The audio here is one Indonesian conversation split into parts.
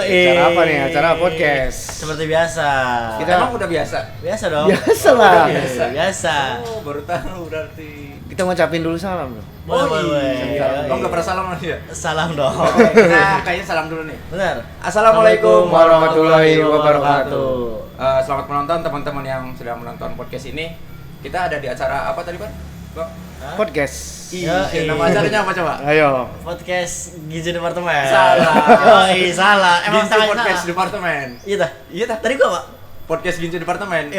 Acara apa nih? Acara podcast. Seperti biasa. Kita Emang udah biasa? Biasa dong. biasa lah. Biasa. Oh, baru tahu berarti. Kita ngucapin dulu salam dong. Boleh. Oh, enggak pernah salam lagi ya? Salam dong. Nah, kayaknya salam dulu nih. Benar. Assalamualaikum warahmatullahi wabarakatuh. Selamat menonton teman-teman yang sedang menonton podcast ini. Kita ada di acara apa tadi, Pak? Bang? Podcast. Nama acaranya apa coba? Ayo. Podcast Gincu Departemen. Salah. Salah. Emang Gincu salah. Podcast Departemen. Iya dah. Iya dah. Tadi gua, Pak. Podcast Gincu Departemen.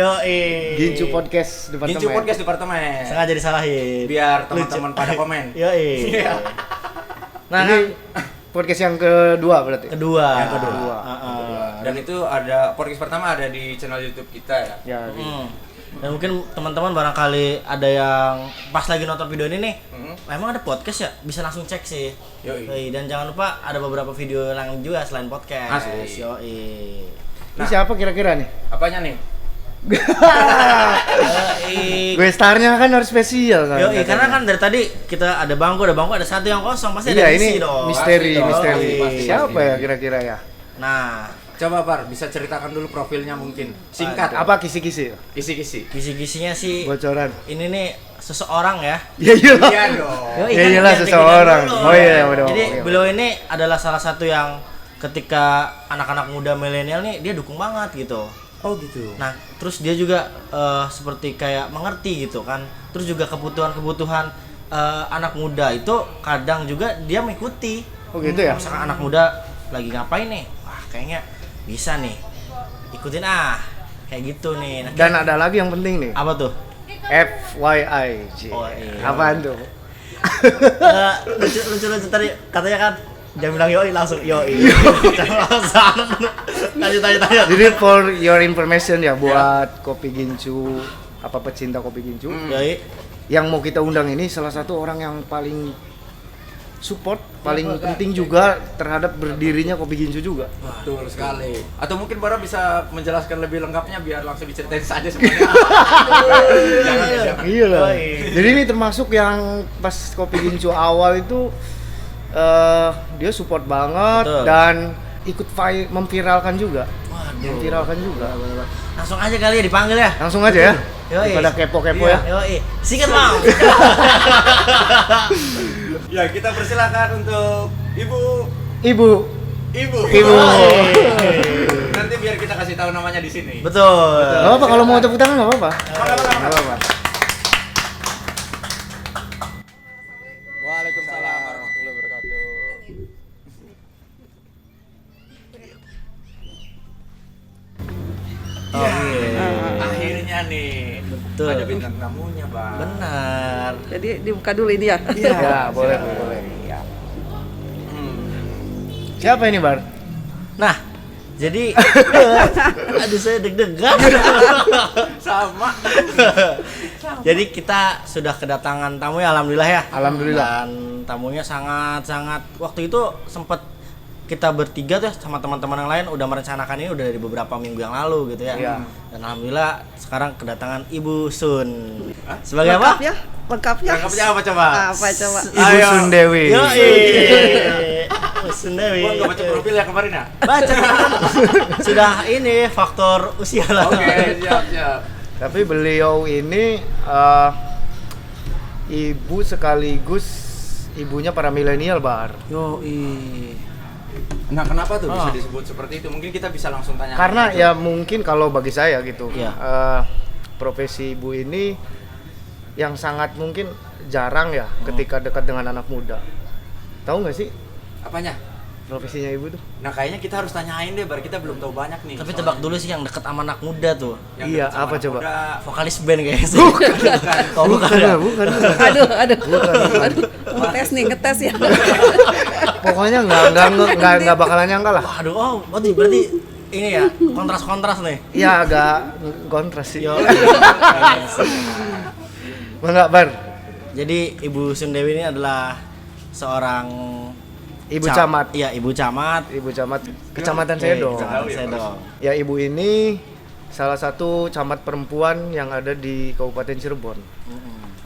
Gincu Podcast Departemen. Gincu Podcast Departemen. Sengaja disalahin. Biar teman-teman pada komen. Iya. Nah, Ini podcast yang kedua berarti. kedua. Yang kedua. Heeh. Dan itu ada podcast pertama ada di channel YouTube kita ya. Ya. Dan mungkin teman-teman barangkali ada yang pas lagi nonton video ini nih, emang ada podcast ya? Bisa langsung cek sih. Yoi. Dan jangan lupa ada beberapa video lain juga selain podcast. Asli. Yoi. Ini siapa kira-kira nih? Apanya nih? Gue starnya kan harus spesial kan. Yoi, karena kan dari tadi kita ada bangku ada satu yang kosong, pasti ada Iya, isi ini dong. misteri. Pasti. Siapa ya kira-kira ya? Nah, Coba Par, bisa ceritakan dulu profilnya mungkin. Singkat. Apa kisi-kisi? Kisi-kisi. kisi-kisinya sih Bocoran. ini nih seseorang ya. Iya iyalah. Iya dong. Yoi, Ya kan iyalah, ganti-ganti seseorang. dulu. Oh iya, udah. Jadi Oke. beliau ini adalah salah satu yang ketika anak-anak muda milenial nih dia dukung banget gitu. Oh gitu. Nah, terus dia juga seperti kayak mengerti gitu kan. Terus juga kebutuhan-kebutuhan anak muda itu kadang juga dia mengikuti. Oh gitu ya? Misalkan anak muda lagi ngapain nih? Wah, kayaknya bisa nih. Ikutin kayak gitu nih. Nah, Dan ada lagi yang penting nih. apa tuh? FYI. Cie. Oh, iya. Apaan tuh? Lucu tadi katanya kan jangan bilang yoi langsung yoi. Lanjut tanya. Jadi for your information ya buat Kopi Gincu, apa pecinta Kopi Gincu, Yoi. yang mau kita undang ini salah satu orang yang paling support, paling penting juga terhadap berdirinya Kopi Gincu juga. Betul sekali. Atau mungkin Bara bisa menjelaskan lebih lengkapnya biar langsung diceritain saja semuanya. Jangan. Iya lah. Yoi. Jadi ini termasuk yang pas Kopi Gincu awal itu dia support banget. Betul. Dan ikut memviralkan juga. Waduh. Memviralkan juga. Langsung aja kali ya dipanggil ya. Langsung aja ya. Yoi. Daripada kepo-kepo ya. Yoi. Sikat, Bang. Ya, kita persilakan untuk Ibu. Ibu. Nanti biar kita kasih tahu namanya di sini. Betul. Gak apa-apa kalau mau tepuk tangan gak apa-apa. Nggak apa-apa. Waalaikumsalam warahmatullahi wabarakatuh. Akhirnya nih. Betul. Ada bintang tamunya, Bang. Benar. Jadi dibuka dulu ini ya. Ya, boleh. Siapa ini, Bar? Nah, jadi aduh saya deg-degan. Sama. Jadi kita sudah kedatangan tamu ya, alhamdulillah ya. Alhamdulillah. Dan tamunya sangat waktu itu sempat kita bertiga tuh sama teman-teman yang lain udah merencanakan ini udah dari beberapa minggu yang lalu gitu ya. Iya. Dan alhamdulillah sekarang kedatangan Ibu Sun. Sebagai apa? Lengkapnya. Lengkapnya apa coba? Apa coba? Ibu Ayo. Sundewi. Yoi. Sun Dewi. Gua nggak baca profil ya kemarin ya? Baca kan? Sudah ini faktor usia lah. Oke, siap. Tapi beliau ini ibu sekaligus ibunya para milenial, Bar. Yoi. Nah, kenapa tuh bisa disebut seperti itu? Mungkin kita bisa langsung tanya. Karena ya mungkin kalau bagi saya gitu, Iya. profesi ibu ini yang sangat mungkin jarang ya ketika dekat dengan anak muda. Tahu nggak sih Apanya? profesinya ibu tuh? Nah, kayaknya kita harus tanyain deh, Bar. Kita belum tahu banyak nih. Tapi tebak dulu sih yang deket sama anak muda tuh. Yang Iya, deket sama apa anak Oh, coba? muda. Vokalis band kayaknya sih. Oh, bukan ya? bukan. Aduh. Ngetes ya. Pokoknya nggak bakalan nyangka lah. Waduh, berarti ini ya, kontras nih. Iya agak kontras sih. Yo. Enggak, Bar. Jadi Ibu Sundewi ini adalah seorang Ibu camat. Iya, Ibu camat. Ibu camat Kecamatan Sedong. Kecamatan Sedong. Ya, ibu ini salah satu camat perempuan yang ada di Kabupaten Cirebon.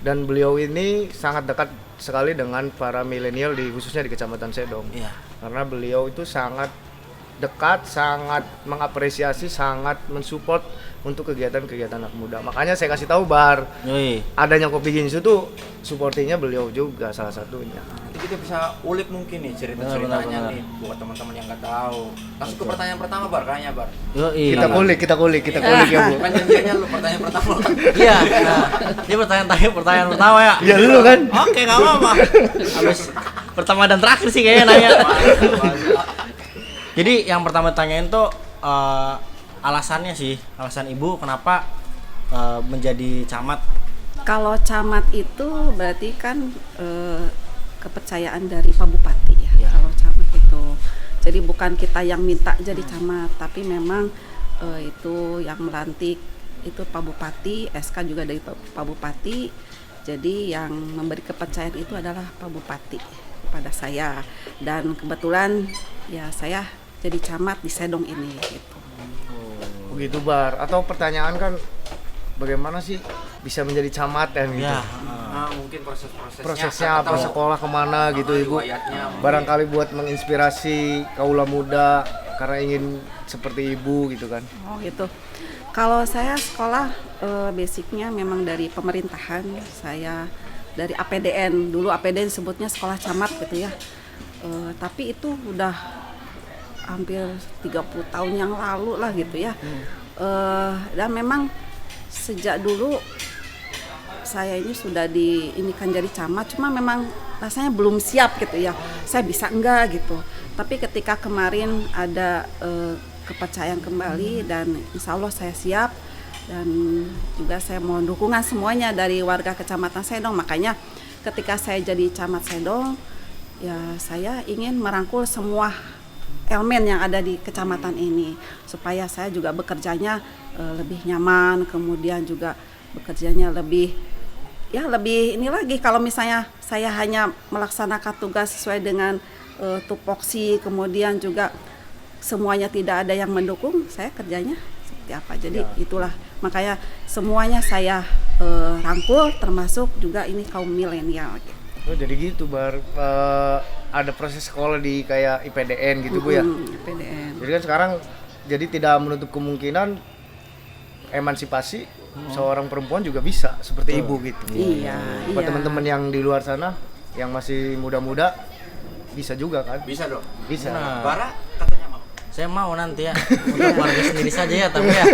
Dan beliau ini sangat dekat sekali dengan para milenial khususnya di Kecamatan Sedong. Iya. Karena beliau itu sangat dekat, sangat mengapresiasi, sangat mensupport untuk kegiatan-kegiatan anak muda. Makanya saya kasih tahu Bar, Yoi. adanya Kopi Ginsu tuh supportingnya beliau juga salah satunya. Nanti kita bisa ulik mungkin nih cerita-ceritanya Benar. nih buat teman-teman yang nggak tahu. Langsung ke pertanyaan pertama Bar, kayaknya Bar. Yoi. Kita kulik ya Bu. Kan janjiannya lu pertanyaan pertama. Iya, nah, ini pertanyaan pertama ya. Ya dulu kan. Oke, nggak apa-apa. Habis pertama dan terakhir sih kayaknya nanya. Jadi yang pertama tanyain tuh alasannya sih, alasan ibu kenapa menjadi camat. Kalau camat itu berarti kan kepercayaan dari Pak Bupati ya. Ya. Kalau camat itu, jadi bukan kita yang minta jadi camat, tapi memang itu yang melantik itu Pak Bupati, SK juga dari Pak Bupati. Jadi yang memberi kepercayaan itu adalah Pak Bupati kepada saya, dan kebetulan ya saya jadi camat di Sedong ini gitu. Begitu Bar. Atau pertanyaan kan bagaimana sih bisa menjadi camat kan gitu. Ya, Nah, mungkin Prosesnya apa, sekolah kemana gitu Ibu. riwayatnya. Barangkali buat menginspirasi kaula muda karena ingin seperti Ibu gitu kan. Oh gitu. Kalau saya sekolah basicnya memang dari pemerintahan, saya dari APDN. Dulu APDN sebutnya sekolah camat gitu ya. Tapi itu udah hampir 30 tahun yang lalu lah gitu ya. Dan memang sejak dulu saya ini sudah diinikan jadi camat, cuma memang rasanya belum siap gitu ya. Saya bisa enggak gitu. Tapi ketika kemarin ada kepercayaan kembali dan insya Allah saya siap, dan juga saya mohon dukungan semuanya dari warga Kecamatan Sedong. Makanya ketika saya jadi camat Sedong, ya saya ingin merangkul semua elemen yang ada di kecamatan ini supaya saya juga bekerjanya lebih nyaman, kemudian juga bekerjanya lebih ini lagi. Kalau misalnya saya hanya melaksanakan tugas sesuai dengan tupoksi, kemudian juga semuanya tidak ada yang mendukung, saya kerjanya seperti apa. Jadi itulah makanya semuanya saya rangkul, termasuk juga ini kaum milenial gitu. Oh jadi gitu Bar. Ada proses sekolah di kayak IPDN gitu Bu ya. IPDN. Jadi kan sekarang jadi tidak menutup kemungkinan emansipasi seorang perempuan juga bisa seperti Ibu gitu. Iya. Buat teman-teman yang di luar sana yang masih muda-muda bisa juga kan? Bisa dong. Bisa. Nah. Bara katanya mau. Saya mau nanti ya untuk keluarga sendiri saja ya, tapi ya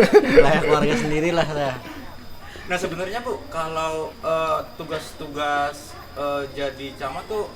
layak keluarga sendirilah saya. Nah sebenarnya Bu, kalau tugas-tugas jadi camat tuh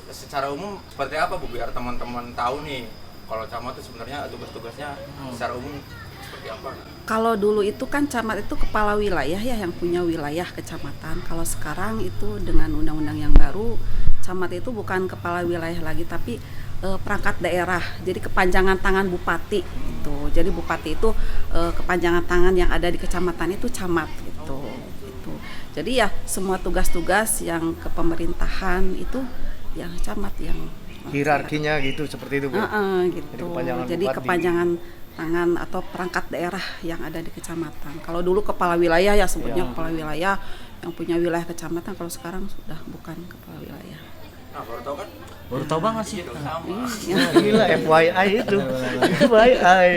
secara umum seperti apa Bu, biar teman-teman tahu nih kalau camat tuh sebenarnya tugas-tugasnya secara umum seperti apa? Kalau dulu itu kan camat itu kepala wilayah ya, yang punya wilayah kecamatan. Kalau sekarang itu dengan undang-undang yang baru, camat itu bukan kepala wilayah lagi, tapi perangkat daerah. Jadi kepanjangan tangan bupati itu. Jadi bupati itu kepanjangan tangan yang ada di kecamatan itu camat gitu. Jadi ya semua tugas-tugas yang kepemerintahan itu yang camat yang Hierarkinya gitu seperti itu Bu. gitu. kepanjangan Jadi bupati. kepanjangan tangan atau perangkat daerah yang ada di kecamatan. Kalau dulu kepala wilayah ya sebutnya kepala wilayah yang punya wilayah kecamatan. Kalau sekarang sudah bukan kepala wilayah. Nah baru tahu kan? Baru tahu banget sih. Gila FYI itu. FYI.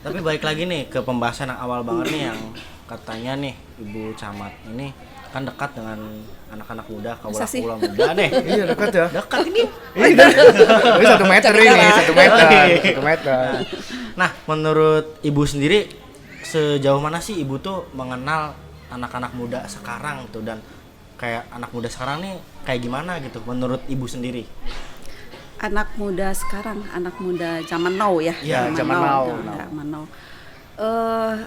Tapi balik lagi nih ke pembahasan yang awal banget nih, yang katanya nih Ibu Camat ini kan dekat dengan anak-anak muda, Masa sih? kaula muda nih. Iya dekat ya. Dekat ini. Ini 1 meter ini, 1 meter. 1 meter. Nah, menurut Ibu sendiri sejauh mana sih Ibu tuh mengenal anak-anak muda sekarang tuh, dan kayak anak muda sekarang nih kayak gimana gitu menurut Ibu sendiri? Anak muda sekarang, anak muda zaman now ya. Iya, zaman now. Zaman now.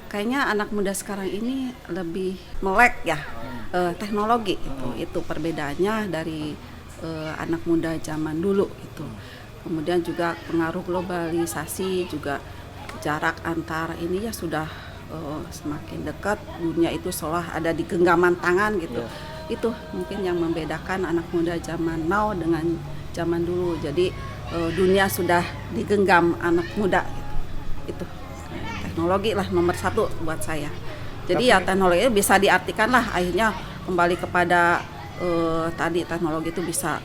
Kayaknya anak muda sekarang ini lebih melek ya teknologi itu perbedaannya dari anak muda zaman dulu itu. Kemudian juga pengaruh globalisasi, juga jarak antar ini ya sudah semakin dekat, dunia itu seolah ada di genggaman tangan gitu. Itu mungkin yang membedakan anak muda zaman now dengan zaman dulu. Jadi dunia sudah digenggam anak muda gitu. Itu teknologi lah nomor 1 buat saya. Jadi ya teknologi bisa diartikan lah akhirnya kembali kepada tadi teknologi itu bisa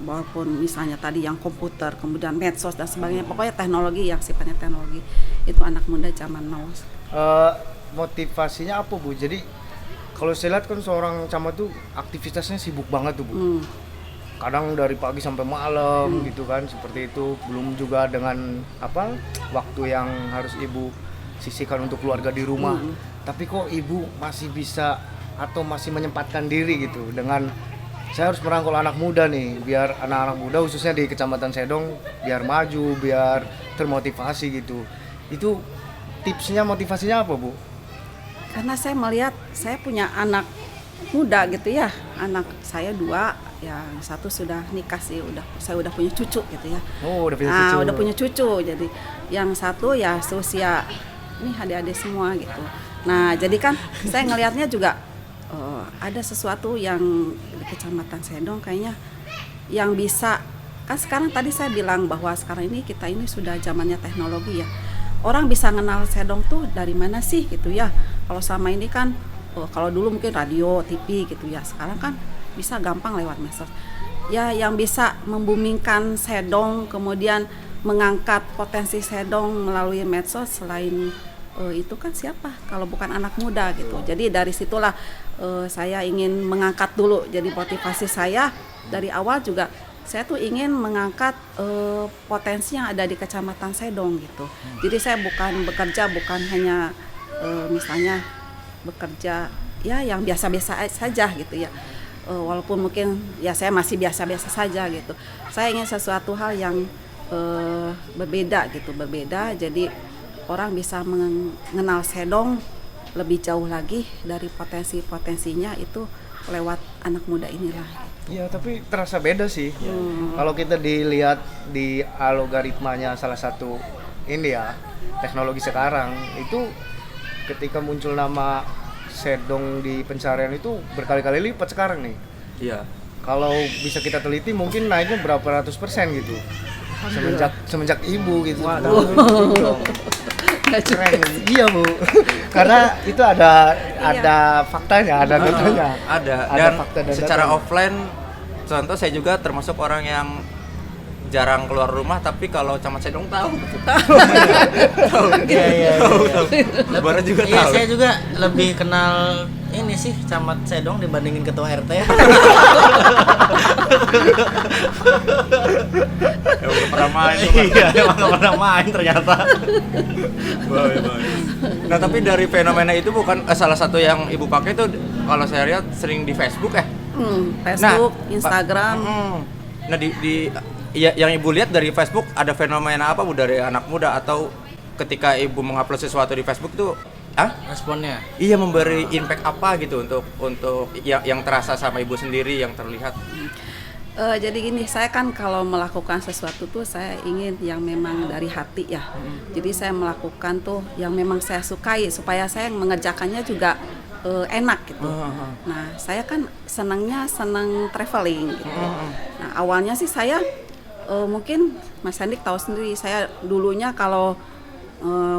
walaupun misalnya tadi yang komputer, kemudian medsos dan sebagainya, pokoknya teknologi yang sifatnya teknologi itu anak muda zaman now. Motivasinya apa Bu? Jadi kalau saya lihat kan seorang camat tuh aktivitasnya sibuk banget tuh Bu. Kadang dari pagi sampai malam gitu kan, seperti itu. Belum juga dengan waktu yang harus ibu sisihkan untuk keluarga di rumah. Tapi kok ibu masih bisa atau masih menyempatkan diri gitu dengan saya harus merangkul anak muda nih, biar anak-anak muda khususnya di Kecamatan Sedong biar maju, biar termotivasi gitu. Itu tipsnya, motivasinya apa Bu? Karena saya melihat saya punya anak muda gitu ya, anak saya 2, yang satu sudah nikah sih, saya udah punya cucu gitu ya. Oh, udah punya cucu. Udah punya cucu, jadi yang satu ya seusia ini adik-adik semua gitu. Nah jadi kan saya ngelihatnya juga ada sesuatu yang di Kecamatan Sedong kayaknya yang bisa, kan sekarang tadi saya bilang bahwa sekarang ini kita ini sudah zamannya teknologi ya. Orang bisa kenal Sedong tuh dari mana sih gitu ya. Kalau selama ini kan kalau dulu mungkin radio, TV gitu ya. Sekarang kan bisa gampang lewat medsos. Ya yang bisa membumingkan Sedong, kemudian mengangkat potensi Sedong melalui medsos selain itu kan siapa kalau bukan anak muda gitu. Jadi dari situlah saya ingin mengangkat dulu. Jadi motivasi saya dari awal juga saya tuh ingin mengangkat potensi yang ada di Kecamatan Sedong gitu. Jadi saya bukan hanya misalnya bekerja ya yang biasa-biasa saja gitu ya. Walaupun mungkin ya saya masih biasa-biasa saja gitu. Saya ingin sesuatu hal yang berbeda gitu, jadi orang bisa mengenal Sedong lebih jauh lagi dari potensi-potensinya itu lewat anak muda inilah. Iya, tapi terasa beda sih. Kalau kita dilihat di algoritmanya salah satu ini ya, teknologi sekarang itu ketika muncul nama Sedong di pencarian itu berkali-kali lipat sekarang nih. Iya. Kalau bisa kita teliti mungkin naiknya berapa ratus% gitu. Semenjak ibu gitu. Keren. Iya Bu. Karena itu ada faktanya, ada datanya. Ada. Dan fakta dan secara datanya. offline, contoh saya juga termasuk orang yang jarang keluar rumah, tapi kalau Camat Sedong tahu. Iya. Baru juga Iya, tahu. saya juga lebih kenal ini sih Camat Sedong dibandingin ketua RT ya. Udah pernah main. Iya, emang gak pernah main ternyata. Nah, tapi dari fenomena itu bukan salah satu yang ibu pakai itu kalau saya lihat sering di Facebook Facebook, Instagram. Nah, yang ibu lihat dari Facebook ada fenomena apa Bu dari anak muda, atau ketika ibu mengupload sesuatu di Facebook itu Responnya. iya memberi impact apa gitu untuk yang terasa sama ibu sendiri, yang terlihat? Jadi gini, saya kan kalau melakukan sesuatu tuh saya ingin yang memang dari hati ya. Jadi saya melakukan tuh yang memang saya sukai supaya saya mengerjakannya juga enak gitu. Nah, saya kan senang traveling gitu. Nah, awalnya sih saya mungkin Mas Hendik tahu sendiri, saya dulunya kalau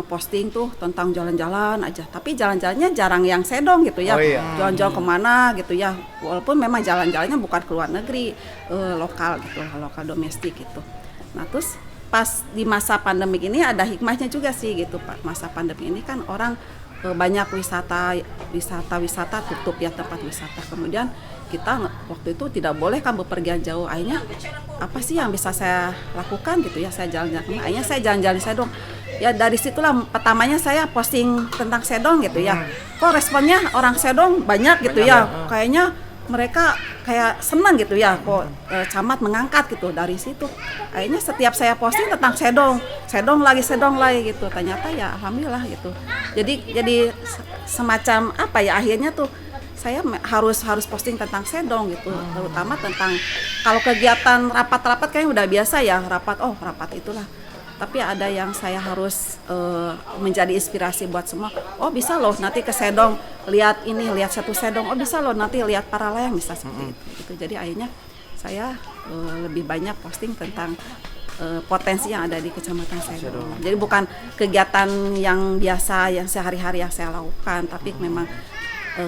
posting tuh tentang jalan-jalan aja, tapi jalan-jalannya jarang yang Sedong gitu ya. Oh, iya. Jalan-jalan kemana gitu ya, walaupun memang jalan-jalannya bukan ke luar negeri, lokal gitu, lokal domestik gitu. Nah terus pas di masa pandemik ini ada hikmahnya juga sih gitu Pak. Masa pandemi ini kan orang banyak wisata tutup ya, tempat wisata. Kemudian kita waktu itu tidak boleh kan bepergian jauh. Akhirnya apa sih yang bisa saya lakukan gitu ya, saya jalan-jalan. Akhirnya saya jalan-jalan Sedong. Ya dari situlah pertamanya saya posting tentang Sedong gitu ya. Kok responnya orang Sedong banyak gitu ya. Kayaknya mereka kayak senang gitu ya, kok camat mengangkat gitu. Dari situ akhirnya setiap saya posting tentang Sedong lagi gitu. Ternyata ya alhamdulillah gitu. Jadi semacam apa ya, akhirnya tuh saya harus posting tentang Sedong gitu, terutama tentang kalau kegiatan rapat-rapat kayaknya udah biasa ya, rapat itulah. Tapi ada yang saya harus menjadi inspirasi buat semua. Oh bisa loh nanti ke Sedong, lihat satu Sedong. Oh bisa loh nanti lihat para layang, bisa seperti itu. Gitu. Jadi akhirnya saya lebih banyak posting tentang potensi yang ada di Kecamatan Sedong. Jadi bukan kegiatan yang biasa yang sehari-hari yang saya lakukan, tapi memang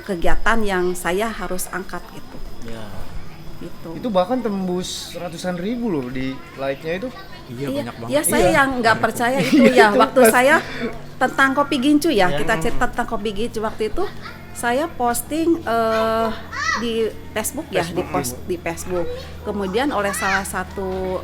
kegiatan yang saya harus angkat gitu. Ya. gitu. Itu bahkan tembus ratusan ribu loh di like-nya itu. Iya, banyak banget. Ya saya yang nggak percaya itu ya waktu saya tentang kopi gincu ya, kita cerita tentang kopi gincu waktu itu saya posting di Facebook ya, di Facebook. Kemudian oleh salah satu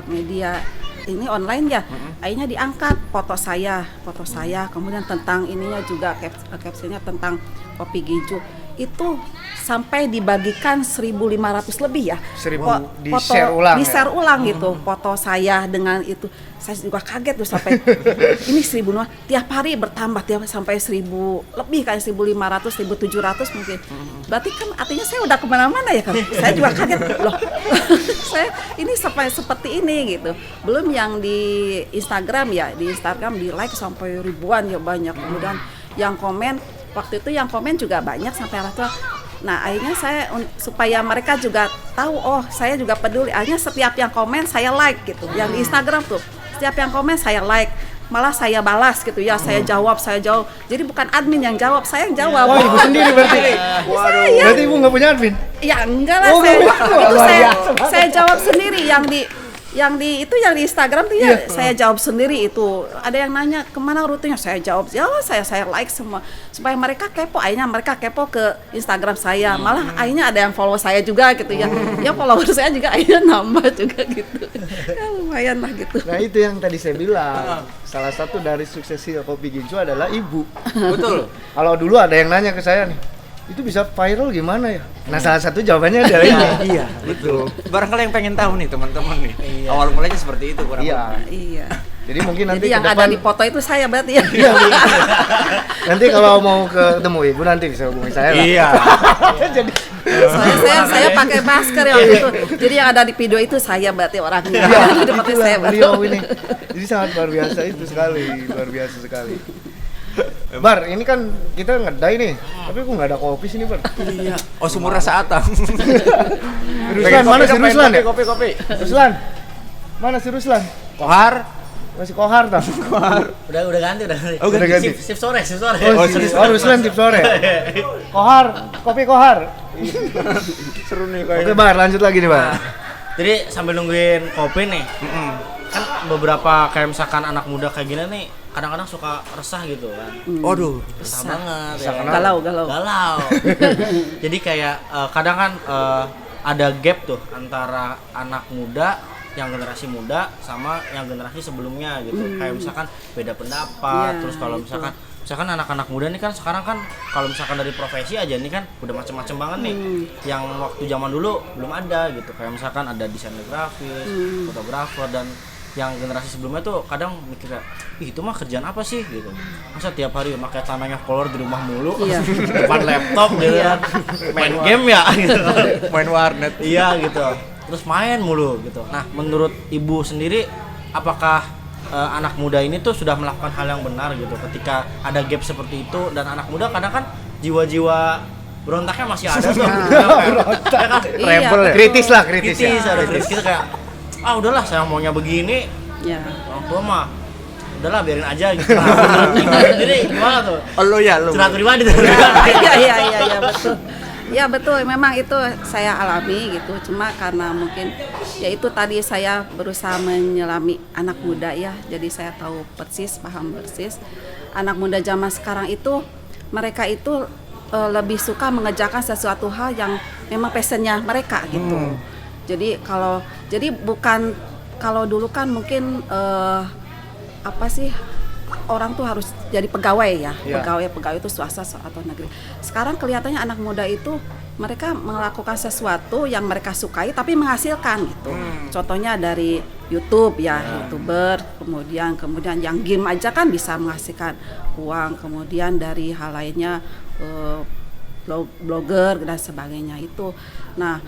media ini online ya, akhirnya diangkat foto saya, kemudian tentang ininya juga captionnya tentang kopi gincu. Itu sampai dibagikan 1.500 lebih ya. 1.000 di-share ulang ya? Di-share ulang gitu, foto saya dengan itu. Saya juga kaget tuh sampai ini 1.000 tiap hari bertambah sampai 1.000 lebih kayak 1.500, 1.700 mungkin. Berarti kan artinya saya udah kemana-mana ya kan. Saya juga kaget loh. Saya ini sampai seperti ini gitu. Belum yang di Instagram ya, di like sampai ribuan ya banyak. Kemudian yang komen waktu itu yang komen juga banyak sampai ratusan. Nah akhirnya saya supaya mereka juga tahu oh saya juga peduli. Akhirnya setiap yang komen saya like gitu. Yang di Instagram tuh setiap yang komen saya like, malah saya balas gitu ya. Saya jawab. Jadi bukan admin yang jawab, saya yang jawab. Oh, ibu sendiri berarti. Saya. Berarti ibu nggak punya admin? Ya enggak lah, saya jawab sendiri yang di Instagram tuh ya saya jawab sendiri itu. Ada yang nanya kemana rutenya, saya jawab saya like semua supaya mereka kepo. Akhirnya mereka kepo ke Instagram saya, malah akhirnya ada yang follow saya juga gitu ya. Ya follower saya juga akhirnya nambah juga gitu. Ya lumayan lah gitu. Nah itu yang tadi saya bilang, salah satu dari suksesi kopi gincu adalah ibu. Betul. Kalau dulu ada yang nanya ke saya nih, itu bisa viral gimana ya? Nah salah satu jawabannya adalah ini. Iya, betul. Barangkali yang pengen tahu nih teman-teman nih. Awal mulanya seperti itu kurang lebih. Iya. Jadi mungkin nanti Jadi yang ke ada depan, di foto itu saya berarti ya. nanti kalau mau ketemu ibu nanti bisa hubungi saya lah. Iya. Jadi saya pakai masker ya waktu itu. Jadi yang ada di video itu saya berarti orangnya. Di foto itulah saya berarti. beliau ini. Jadi sangat luar biasa itu sekali, luar biasa sekali. Bar, ini kan kita ngedai nih, tapi kok nggak ada kopi sini, Bar. Iya. Oh, sumur rasa atang. Ruslan, mana si Ruslan ya? Kopi. Ruslan, mana si Ruslan? Kohar. Masih kohar tau? Udah ganti. Oh, udah ganti. Shift sore. Oh, Ruslan tip sore. Kohar, kopi kohar. Seru nih Oke, Bar, lanjut lagi nih, Bar. Jadi sambil nungguin kopi nih, kan beberapa kayak misalkan anak muda kayak gini nih kadang-kadang suka resah gitu kan. Waduh. Resah banget. Resah Ya. kenapa? Galau. Jadi kayak kadang kan ada gap tuh antara anak muda yang generasi muda sama yang generasi sebelumnya gitu. Kayak misalkan beda pendapat, Iya, terus kalau misalkan anak-anak muda nih kan sekarang kan kalau misalkan dari profesi aja nih kan udah macem-macem banget nih. Yang waktu zaman dulu belum ada gitu. Kayak misalkan ada desainer grafis, fotografer, dan yang generasi sebelumnya tuh kadang mikir kayak, ih itu mah kerjaan apa sih gitu. Masa tiap hari pakai celananya kolor di rumah mulu, Iya. depan laptop gitu kan, main game ya gitu. Main warnet. Iya gitu. Terus main mulu gitu. Nah, menurut ibu sendiri apakah anak muda ini tuh sudah melakukan hal yang benar gitu ketika ada gap seperti itu, dan anak muda kadang kan jiwa-jiwa berontaknya masih ada tuh. Rebel ya? Kritis ya. Kritis gitu kayak udahlah saya maunya begini. Ya. Orang tua mah udahlah biarin aja gitu. Nah, menurut ibu sendiri gimana tuh? Oh, lu. Curhat pribadi tuh. Iya betul. Ya betul, memang itu saya alami gitu. Cuma karena mungkin ya itu tadi saya berusaha menyelami anak muda ya. Jadi saya tahu persis, paham persis. Anak muda zaman sekarang itu mereka itu lebih suka mengerjakan sesuatu hal yang memang passionnya mereka gitu. Jadi bukan kalau dulu kan mungkin orang tuh harus jadi pegawai ya, pegawai itu swasta atau negeri. Sekarang kelihatannya anak muda itu mereka melakukan sesuatu yang mereka sukai tapi menghasilkan gitu. Contohnya dari YouTube ya, YouTuber, kemudian yang game aja kan bisa menghasilkan uang, kemudian dari hal lainnya blogger dan sebagainya itu. Nah,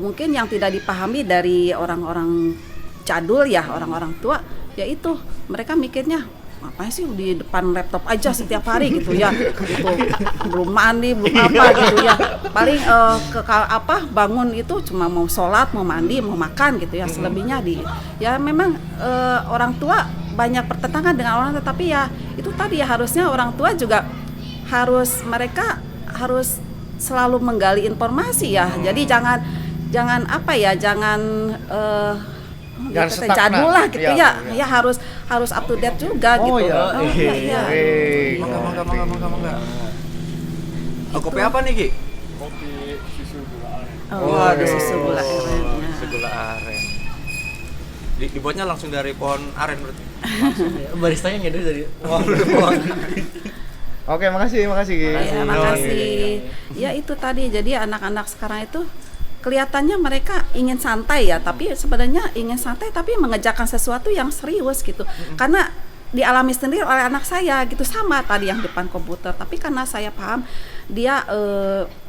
mungkin yang tidak dipahami dari orang-orang jadul ya, orang-orang tua, yaitu mereka mikirnya ngapain sih di depan laptop aja setiap hari gitu ya, gitu. Belum mandi, belum apa gitu ya, paling bangun itu cuma mau sholat, mau mandi, mau makan gitu ya, selebihnya ya memang orang tua banyak pertentangan dengan orang, tetapi ya itu tadi ya harusnya orang tua juga mereka harus selalu menggali informasi ya. Jadi jangan apa ya, jangan Jangan kata stagnan. jadul lah gitu Iya, ya harus up to date juga Oh, gitu. iya. Iya. Mangga. Oh, kopi apa nih, Ki? Waduh, susu gula aren. Ya. Susu gula aren. Dibuatnya langsung dari pohon aren berarti. Baristanya nggak dari Oke, makasih Ki. Ya, makasih. Ya itu tadi, jadi anak-anak sekarang itu kelihatannya mereka ingin santai ya, tapi sebenarnya ingin santai tapi mengerjakan sesuatu yang serius gitu. Karena dialami sendiri oleh anak saya gitu, sama tadi yang depan komputer, tapi karena saya paham dia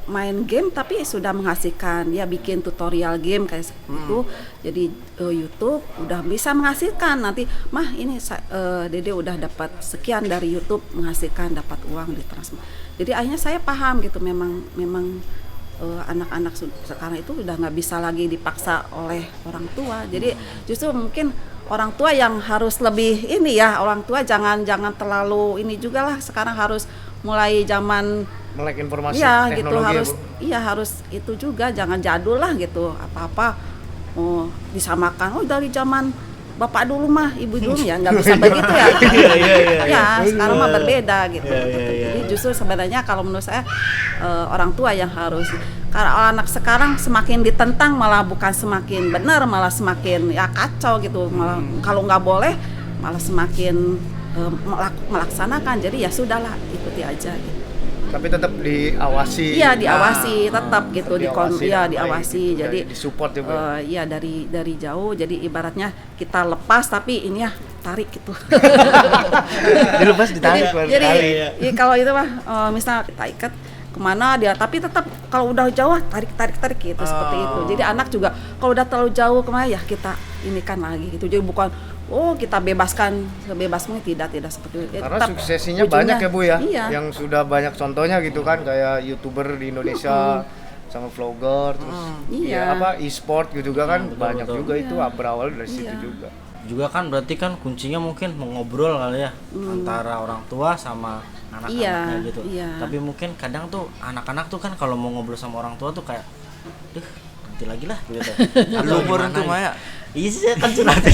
main game tapi sudah menghasilkan, dia bikin tutorial game kayak itu, jadi YouTube udah bisa menghasilkan. Nanti mah ini Dede udah dapat sekian dari YouTube, menghasilkan dapat uang di transfer. Jadi akhirnya saya paham gitu, memang anak-anak sekarang itu udah nggak bisa lagi dipaksa oleh orang tua. Jadi justru mungkin orang tua yang harus lebih ini ya, orang tua jangan terlalu ini juga lah, sekarang harus mulai zaman Melek informasi ya teknologi gitu, harus ya, Bu. iya harus itu juga, jangan jadul lah gitu, apa-apa disamakan dari zaman bapak dulu mah, ibu dulu ya nggak bisa begitu ya. Ya sekarang mah berbeda gitu. Jadi justru sebenarnya kalau menurut saya orang tua yang harus, karena anak sekarang semakin ditentang malah bukan semakin benar, malah semakin ya kacau gitu, malah kalau nggak boleh malah semakin melaksanakan. Jadi ya sudahlah, ikuti aja gitu. Tapi tetap diawasi. Iya diawasi, tetap gitu, diawasi. Gitu. Jadi disupport ya, Bu. Iya dari jauh. Jadi ibaratnya kita lepas tapi ini ya tarik gitu. Dilepas ditarik Jadi ya, kalau itu mah misal kita ikat kemana dia, tapi tetap kalau udah jauh tarik gitu, seperti itu. Jadi anak juga kalau udah terlalu jauh kemana ya kita ini kan lagi gitu. Jadi bukan kita bebaskan sebebasnya, tidak seperti itu. Karena Tetap suksesinya ujungnya, banyak ya, Bu ya. Iya. Yang sudah banyak contohnya gitu kan, kayak YouTuber di Indonesia sama vlogger, terus Iya. e-sport gitu kan, banyak betul. juga itu berawal dari situ Iya. juga. juga kan berarti kan kuncinya mungkin mengobrol kali ya antara orang tua sama anak-anaknya Iya, gitu. iya. Tapi mungkin kadang tuh anak-anak tuh kan kalau mau ngobrol sama orang tua tuh kayak nanti lagi lah gitu. Lu gimana tuh gitu. Maya. Iya sih kan curhat.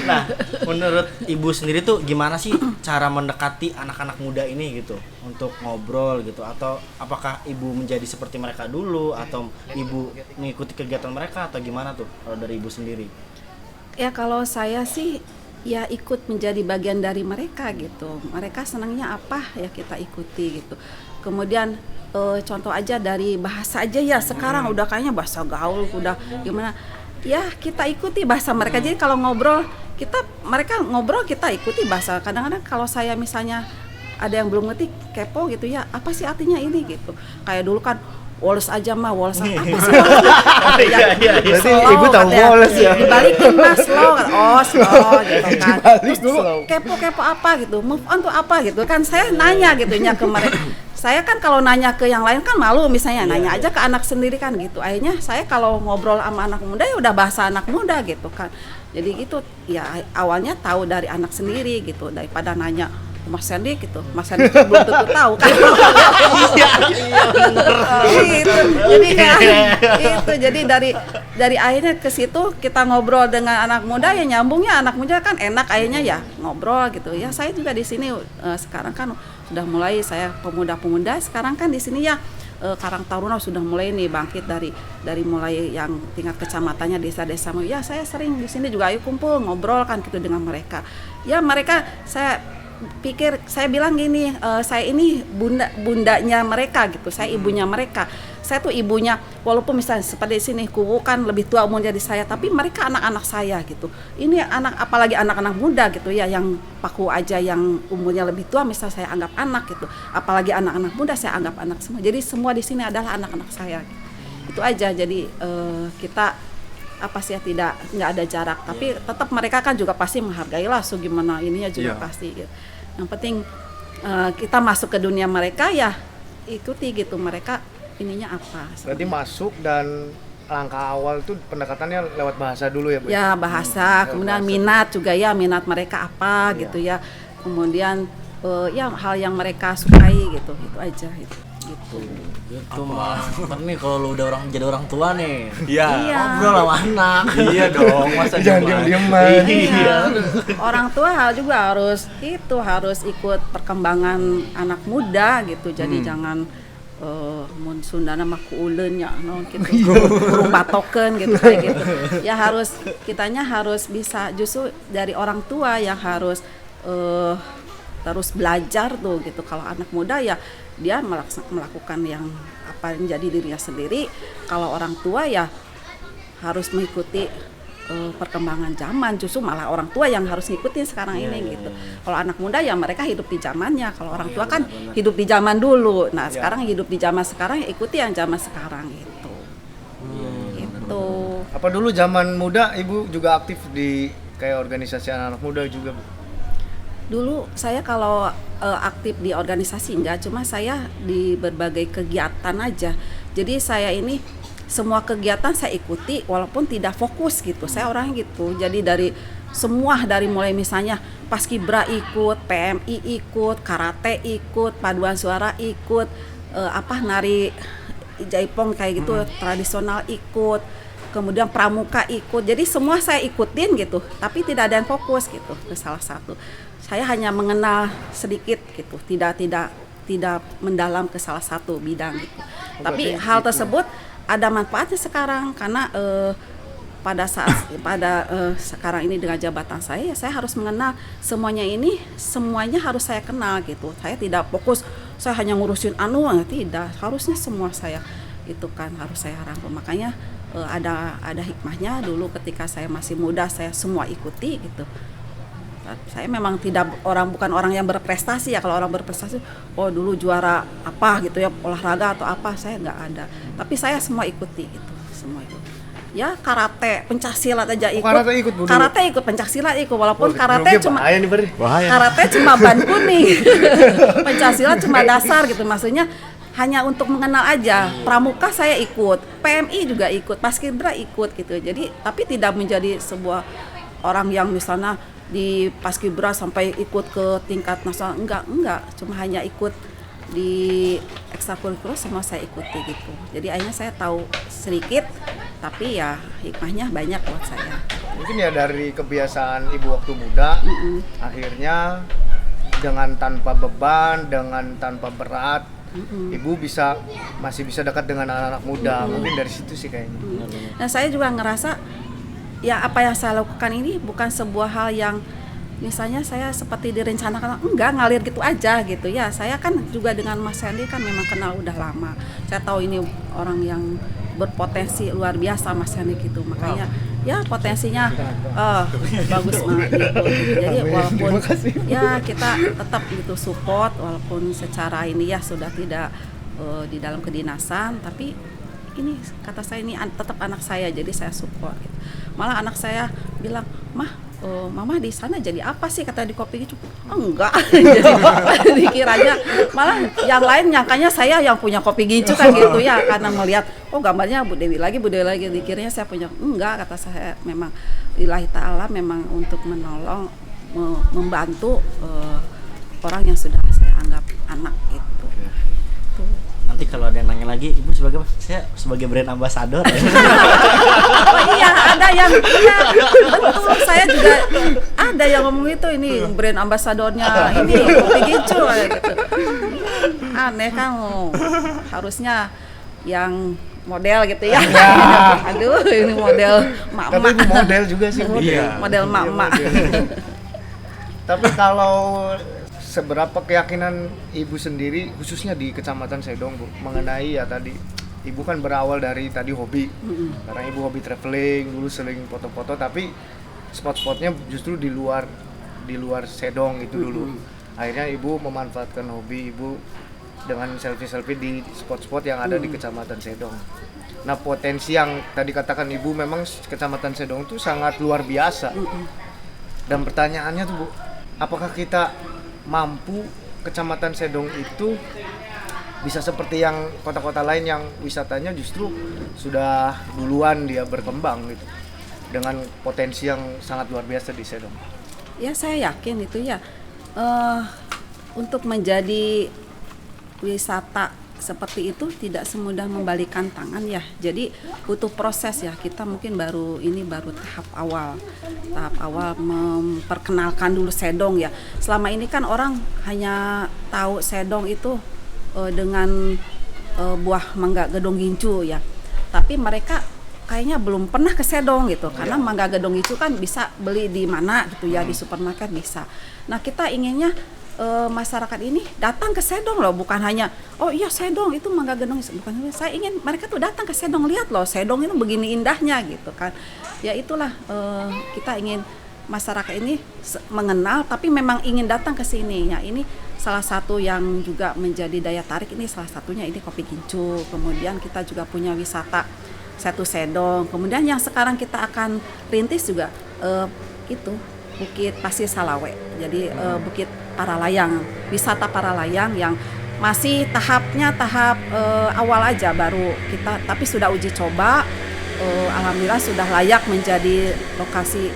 Nah, menurut ibu sendiri tuh gimana sih cara mendekati anak-anak muda ini gitu untuk ngobrol gitu, atau apakah ibu menjadi seperti mereka dulu atau ibu mengikuti kegiatan mereka atau gimana tuh kalau dari ibu sendiri? Ya kalau saya sih ya ikut menjadi bagian dari mereka gitu. Mereka senangnya apa ya kita ikuti gitu. Kemudian contoh aja dari bahasa aja ya, sekarang udah kayaknya bahasa gaul udah gimana. Ya kita ikuti bahasa mereka. Jadi kalau ngobrol mereka ngobrol kita ikuti bahasa. Kadang-kadang kalau saya misalnya ada yang belum ngerti, kepo gitu ya, apa sih artinya ini gitu. Kayak dulu kan woles aja mah, woles apa sih woles? Berarti Slow, ibu tahu katanya. woles ya. Dibalikin mas slow kan, slow gitu kan. Dibalik Terus dulu slow. kepo apa gitu, move on tuh apa gitu kan. Saya nanya gitu nya ke mereka. Saya kan kalau nanya ke yang lain kan malu, misalnya nanya aja ke anak sendiri kan gitu. Akhirnya saya kalau ngobrol sama anak muda ya udah bahasa anak muda gitu kan. Jadi gitu ya, awalnya tahu dari anak sendiri gitu, daripada nanya Mas Sandy gitu. Mas Sandy belum tentu tahu kan. Gitu. Jadi kayak itu. Jadi dari akhirnya ke situ kita ngobrol dengan anak muda ya, nyambungnya anak muda kan enak akhirnya ya ngobrol gitu. Ya saya juga di sini sekarang kan sudah mulai, saya pemuda-pemuda sekarang kan di sini ya Karang Taruna sudah mulai nih bangkit dari mulai yang tingkat kecamatannya, desa-desa. Ya saya sering di sini juga ayo kumpul ngobrol kan gitu dengan mereka. Ya mereka saya pikir, saya bilang gini, saya ini bundanya mereka gitu, saya ibunya mereka. Saya tuh ibunya, walaupun misalnya seperti di sini kubu kan lebih tua umurnya dari saya, tapi mereka anak-anak saya gitu. Ini apalagi anak-anak muda gitu ya, yang paku aja yang umurnya lebih tua misalnya saya anggap anak gitu. Apalagi anak-anak muda saya anggap anak semua. Jadi semua di sini adalah anak-anak saya. Gitu. Itu aja. Jadi kita nggak ada jarak, tapi tetap mereka kan juga pasti menghargai lah, so gimana ininya juga pasti gitu. Yang penting kita masuk ke dunia mereka ya ikuti gitu, mereka ininya apa. Berarti masuk, dan langkah awal itu pendekatannya lewat bahasa dulu ya, Bu? Ya bahasa, kemudian minat juga ya, minat mereka apa gitu ya. Kemudian ya hal yang mereka sukai gitu, itu aja gitu. gitu. Gitu mah. Ntar nih kalau lu udah jadi orang tua nih. Iya. Ngobrol sama anak. Iya dong, masa Jangan cuma- diam-diaman. Iya. Orang tua juga harus ikut perkembangan anak muda gitu. Jadi jangan mun Sundana mah kuuleun nya no gitu. Burung batokeun gitu kayak gitu. Ya kitanya harus bisa, justru dari orang tua yang harus terus belajar tuh gitu. Kalau anak muda ya dia melakukan yang apa yang jadi dirinya sendiri. Kalau orang tua ya harus mengikuti perkembangan zaman, justru malah orang tua yang harus ngikutin sekarang ini gitu. Kalau anak muda ya mereka hidup di zamannya, kalau orang tua kan hidup di zaman dulu. Nah, sekarang hidup di zaman sekarang, ya ikuti yang zaman sekarang gitu. Gitu. Apa dulu zaman muda Ibu juga aktif di kayak organisasi anak-anak muda juga, Bu? Dulu saya kalau aktif di organisasi enggak, cuma saya di berbagai kegiatan aja. Jadi saya ini semua kegiatan saya ikuti walaupun tidak fokus gitu. Saya orangnya gitu. Jadi dari mulai misalnya Paskibra ikut, PMI ikut, karate ikut, paduan suara ikut, nari jaipong kayak gitu, tradisional ikut, kemudian pramuka ikut. Jadi semua saya ikutin gitu, tapi tidak ada yang fokus gitu ke salah satu. Saya hanya mengenal sedikit gitu, tidak mendalam ke salah satu bidang gitu. Tapi hal tersebut ada manfaatnya sekarang karena sekarang ini dengan jabatan saya harus mengenal semuanya harus saya kenal gitu. Saya tidak fokus saya hanya ngurusin tidak, harusnya semua saya itu kan harus saya rangkum. Makanya ada hikmahnya dulu ketika saya masih muda saya semua ikuti gitu. Saya memang bukan orang yang berprestasi ya. Kalau orang berprestasi, dulu juara apa gitu ya, olahraga atau apa, saya nggak ada. Tapi saya semua ikuti gitu, semua ikut. Ya karate, pencak silat aja ikut. Karate ikut, Bu? Karate ikut, pencak silat ikut. Walaupun karate cuma Bahaya. karate cuma ban kuning, pencak silat cuma dasar gitu. Maksudnya hanya untuk mengenal aja. Pramuka saya ikut, PMI juga ikut, Paskibra ikut gitu. Jadi tapi tidak menjadi sebuah orang yang misalnya di Paskibra sampai ikut ke tingkat nasional, enggak, cuma hanya ikut di ekstrakurikuler semua saya ikuti gitu. Jadi akhirnya saya tahu sedikit, tapi ya hikmahnya banyak buat saya. Mungkin ya dari kebiasaan Ibu waktu muda, akhirnya dengan tanpa beban, dengan tanpa berat, Ibu masih bisa dekat dengan anak-anak muda. Mungkin dari situ sih kayaknya. Nah saya juga ngerasa ya apa yang saya lakukan ini bukan sebuah hal yang misalnya saya seperti direncanakan, enggak, ngalir gitu aja gitu ya. Saya kan juga dengan Mas Sandy kan memang kenal udah lama. Saya tahu ini orang yang berpotensi luar biasa Mas Sandy gitu. Makanya ya potensinya bagus banget gitu. Jadi walaupun ya kita tetap gitu support walaupun secara ini ya sudah tidak di dalam kedinasan, tapi ini kata saya ini tetap anak saya, jadi saya support gitu. Malah anak saya bilang, Mama di sana jadi apa sih, kata di Kopi Gicu. Enggak. Jadi dikiranya malah yang lain nyangkanya saya yang punya Kopi Gicu kan gitu ya, karena melihat gambarnya Bu Dewi lagi dikiranya saya punya. Enggak, kata saya memang lillahi ta'ala memang untuk menolong membantu orang yang sudah saya anggap anak gitu. Nanti kalau ada yang nanya lagi, Ibu saya sebagai brand ambassador ya. Iya, ada yang betul, saya juga ada yang ngomong itu, ini brand ambasadornya ini Kopi Gicu gitu. Aneh kamu, harusnya yang model gitu ya. Aduh, ini model mak-mak. Tapi Ibu model juga sih, Bu. Model mak-mak. Tapi kalau seberapa keyakinan Ibu sendiri khususnya di Kecamatan Sedong, Bu, mengenai ya tadi Ibu kan berawal dari tadi hobi, karena Ibu hobi traveling, dulu sering foto-foto, tapi spot-spotnya justru di luar Sedong itu dulu. Akhirnya Ibu memanfaatkan hobi Ibu dengan selfie-selfie di spot-spot yang ada di Kecamatan Sedong. Nah, potensi yang tadi katakan Ibu, memang Kecamatan Sedong itu sangat luar biasa. Dan pertanyaannya tuh, Bu, apakah kita mampu Kecamatan Sedong itu bisa seperti yang kota-kota lain yang wisatanya justru sudah duluan dia berkembang gitu, dengan potensi yang sangat luar biasa di Sedong? Ya saya yakin itu ya, untuk menjadi wisata seperti itu tidak semudah membalikan tangan ya. Jadi butuh proses ya. Kita mungkin baru tahap awal memperkenalkan dulu sedong ya. Selama ini kan orang hanya tahu sedong itu dengan buah mangga gedong gincu ya. Tapi mereka kayaknya belum pernah ke sedong gitu. Karena mangga gedong gincu kan bisa beli di mana gitu ya, di supermarket bisa. Nah, kita inginnya masyarakat ini datang ke sedong loh, bukan hanya oh iya sedong itu mangga gedong, bukan. Saya ingin mereka tuh datang ke sedong, lihat loh sedong itu begini indahnya gitu kan. Ya itulah kita ingin masyarakat ini mengenal, tapi memang ingin datang ke sini. Ya ini salah satu yang juga menjadi daya tarik, ini salah satunya ini Kopi Gincu. Kemudian kita juga punya wisata Setu Sedong. Kemudian yang sekarang kita akan rintis juga itu Bukit Pasir Salawe. Jadi Bukit Paralayang, wisata Paralayang yang masih tahap awal aja baru kita, tapi sudah uji coba. Alhamdulillah sudah layak menjadi lokasi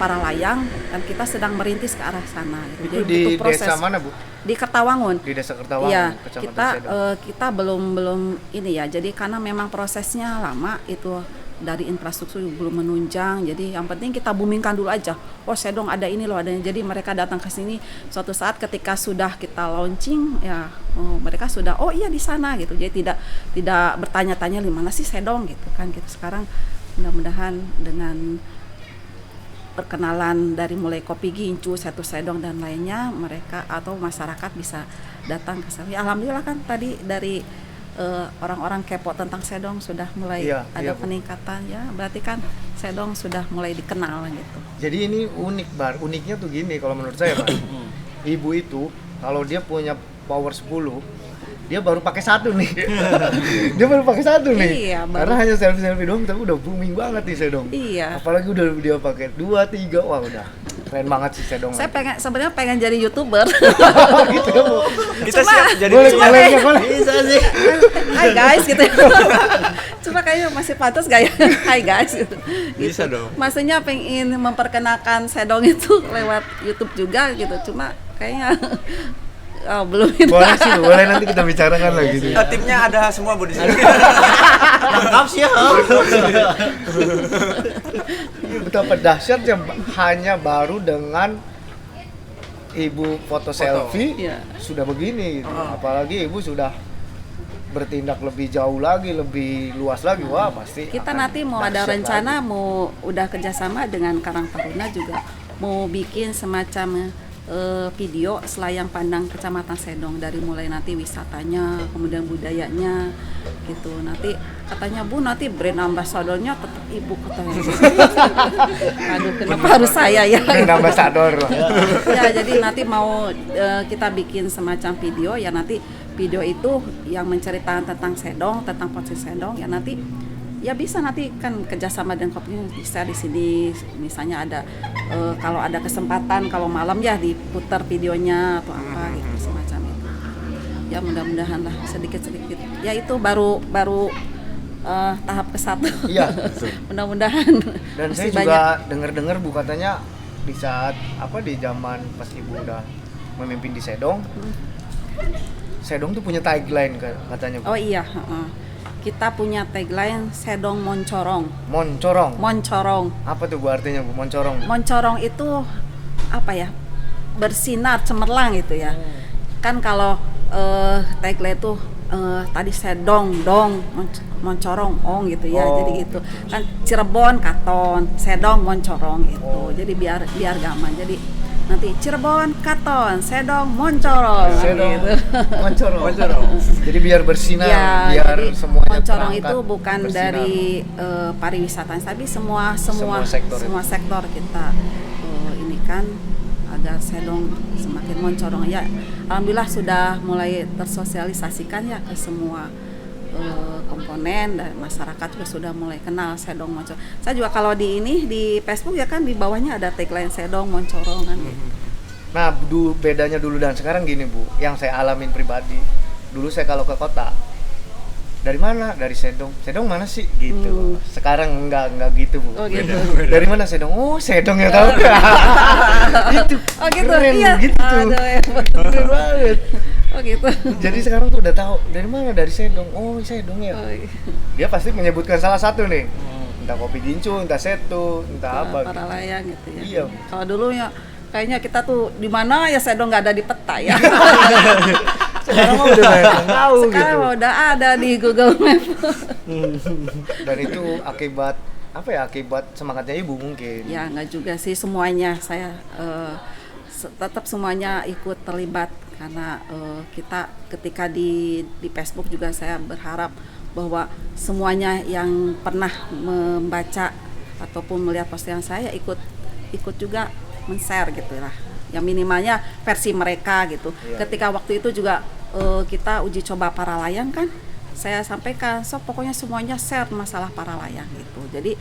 Paralayang dan kita sedang merintis ke arah sana. Itu di desa mana, Bu? Di Kertawangun. Di desa Kertawangun. Iya, Kecamatan kita belum ini ya. Jadi karena memang prosesnya lama itu, dari infrastruktur belum menunjang. Jadi yang penting kita boomingkan dulu aja. Oh, sedong ada ini loh, adanya. Jadi mereka datang ke sini suatu saat ketika sudah kita launching ya, mereka sudah oh iya di sana gitu. Jadi tidak bertanya-tanya di mana sih sedong gitu kan. Gitu sekarang mudah-mudahan dengan perkenalan dari mulai Kopi Gincu, Setu Sedong dan lainnya, mereka atau masyarakat bisa datang ke sana. Ya, alhamdulillah kan tadi dari orang-orang kepo tentang sedong sudah mulai ada peningkatan ya, berarti kan sedong sudah mulai dikenal gitu. Jadi ini unik, Bar. Uniknya tuh gini kalau menurut saya, Bar. Ibu itu kalau dia punya power 10, dia baru pakai satu nih. Dia baru pakai satu nih. Iya, karena hanya selfie doang, tapi udah booming banget nih sedong. Iya. Apalagi udah dia pakai 2, 3, wah udah keren banget sih sedong. Saya sebenarnya pengen jadi YouTuber. Gitu ya, Bu. Kita Cuma- siap jadi boleh. Bisa sih. Hai guys gitu. Cuma kayaknya masih pantas gak ya? Hai guys gitu. Bisa Gitu. dong. Maksudnya pengen memperkenalkan sedong itu lewat YouTube juga gitu. Cuma kayaknya belum. Boleh sih, boleh nanti kita bicarakan lagi sih. Timnya ada semua, Bu, di sini. Lengkap sih ya. Betapa dahsyatnya hanya baru dengan ibu foto selfie Iya. sudah begini gitu. Apalagi ibu sudah bertindak lebih jauh lagi, lebih luas lagi, wah pasti Kita akan nanti mau ada dahsyat rencana lagi. mau udah kerjasama dengan Karang Taruna juga mau bikin semacam video selayang pandang Kecamatan Sedong, dari mulai nanti wisatanya, kemudian budayanya gitu. Nanti katanya Bu, nanti brand ambassadornya tetap ibu katanya. Aduh, kenapa harus saya ya? Brand ambassador loh. Ya, jadi nanti mau kita bikin semacam video ya, nanti video itu yang menceritakan tentang sedong, tentang potensi sedong ya, nanti ya bisa nanti kan kerjasama dengan Kopi bisa di sini misalnya ada kalau ada kesempatan kalau malam ya diputar videonya atau apa gitu semacam itu. Ya mudah-mudahan lah sedikit-sedikit. Ya itu baru tahap ke-1. Iya. Mudah-mudahan. Dan saya masih juga dengar-dengar Bu katanya di saat di zaman pas ibu udah memimpin di Sedong, Sedong tuh punya tagline katanya Bu. Oh iya, kita punya tagline Sedong Moncorong. Moncorong. Moncorong. Apa tuh Bu artinya Bu Moncorong? Moncorong itu apa ya? Bersinar cemerlang gitu ya. Kan kalau tagline itu tadi Sedong dong, Moncorong ong gitu ya. Oh. Jadi gitu. Kan Cirebon Katon, Sedong Moncorong gitu. Jadi biar gaman. Jadi nanti Cirebon Katon, Sedong Moncorong Sedong gitu. Moncorong. Jadi biar bersinar, Ya, biar jadi semuanya Moncorong terangkat, itu bukan bersinar. dari pariwisata, tapi semua sektor kita ini kan agar Sedong semakin moncorong ya. Alhamdulillah sudah mulai tersosialisasikan ya ke semua komponen, dan masyarakat juga sudah mulai kenal Sedong Moncorong. Saya juga kalau di Facebook ya kan di bawahnya ada tagline Sedong Moncorong kan gitu. Nah, bedanya dulu dan sekarang gini Bu, yang saya alamin pribadi. Dulu saya kalau ke kota, dari mana? Dari Sedong. Sedong mana sih? Gitu. Sekarang enggak gitu Bu. Oh gitu. Dari mana Sedong? Oh Sedong ya tahu. Gitu. Oh gitu. Keren, Iya. gitu. Aduh, ya. Keren banget. Oh gitu. Jadi sekarang tuh udah tahu dari mana, dari Sedong. Oh Sedong ya. Oh, iya. Dia pasti menyebutkan salah satu nih. Entah kopi gincu, entah setu, entah apa. Para Gitu. layang gitu ya. Iya. Kalau dulu ya kayaknya kita tuh di mana ya Sedong nggak ada di peta ya. Sekarang mah udah banyak yang tahu Sekarang gitu. mah udah ada di Google Map. Dan itu akibat apa ya? Akibat semangatnya ibu mungkin. Ya nggak juga sih semuanya, saya tetap semuanya ikut terlibat karena kita ketika di Facebook juga saya berharap bahwa semuanya yang pernah membaca ataupun melihat postingan saya ikut juga men-share gitu lah. Ya minimalnya versi mereka gitu. Iya. Ketika waktu itu juga kita uji coba para layang kan, saya sampaikan, so pokoknya semuanya share masalah para layang gitu. Jadi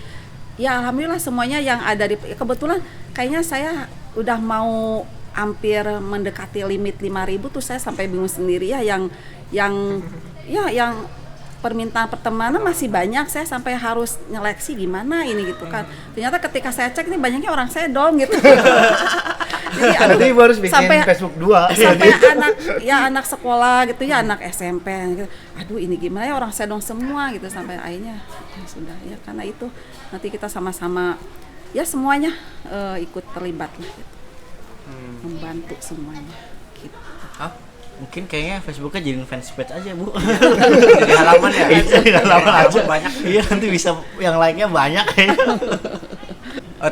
ya alhamdulillah semuanya yang ada di, kebetulan kayaknya saya udah mau hampir mendekati limit 5.000 tuh saya sampai bingung sendiri ya yang permintaan pertemanan masih banyak, saya sampai harus nyeleksi gimana ini gitu kan. Ternyata ketika saya cek ini banyaknya orang Sedong gitu. Jadi Nanti ibu harus bikin sampai Facebook 2. sampai anak sekolah gitu ya, anak SMP gitu. Aduh ini gimana ya orang Sedong semua gitu, sampai akhirnya ya sudah ya karena itu nanti kita sama-sama ya semuanya ikut terlibat lah gitu. Membantu semuanya gitu. Mungkin kayaknya Facebooknya jadiin fanspage aja Bu. Jadi halaman ya. Jadi halaman aja banyak. Iya nanti bisa yang like-nya banyak kayaknya.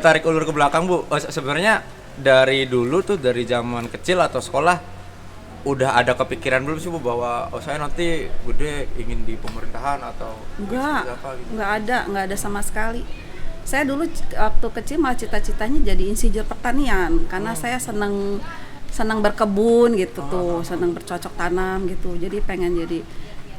Tarik ulur ke belakang Bu. Sebenarnya dari dulu tuh, dari zaman kecil atau sekolah udah ada kepikiran belum sih Bu bahwa saya nanti gede ingin di pemerintahan atau Enggak, seperti apa gitu? enggak ada sama sekali. Saya dulu waktu kecil malah cita-citanya jadi insinyur pertanian karena saya senang berkebun gitu tuh, senang bercocok tanam gitu. Jadi pengen jadi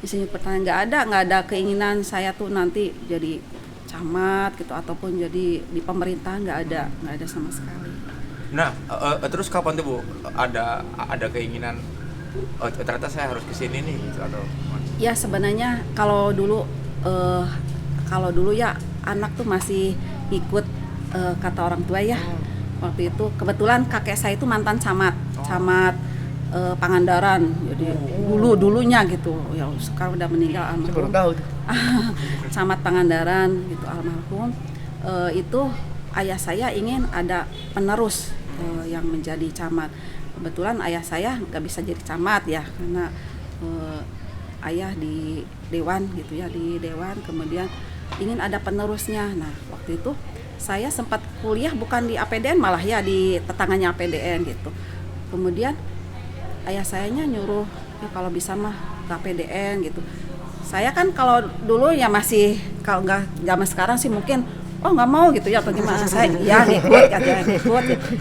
insinyur pertanian. Nggak ada keinginan saya tuh nanti jadi camat gitu ataupun jadi di pemerintahan, nggak ada sama sekali. Nah, terus kapan tuh Bu ada keinginan ternyata saya harus kesini nih gitu atau gimana? Ya sebenarnya kalau dulu ya anak tuh masih ikut kata orang tua ya. Waktu itu kebetulan kakek saya itu mantan camat Pangandaran. Jadi dulunya gitu. Ya sekarang udah meninggal Saya baru almarhum. tahu tuh. Camat Pangandaran gitu almarhum. Itu ayah saya ingin ada penerus yang menjadi camat. Kebetulan ayah saya nggak bisa jadi camat ya karena ayah di dewan gitu ya, di dewan, kemudian ingin ada penerusnya. Nah waktu itu saya sempat kuliah bukan di APDN, malah ya di tetangganya APDN gitu. Kemudian ayah sayanya nyuruh ya kalau bisa mah ke APDN gitu. Saya kan kalau dulu ya masih, kalau nggak zaman sekarang sih mungkin nggak mau gitu ya atau gimana. Saya ya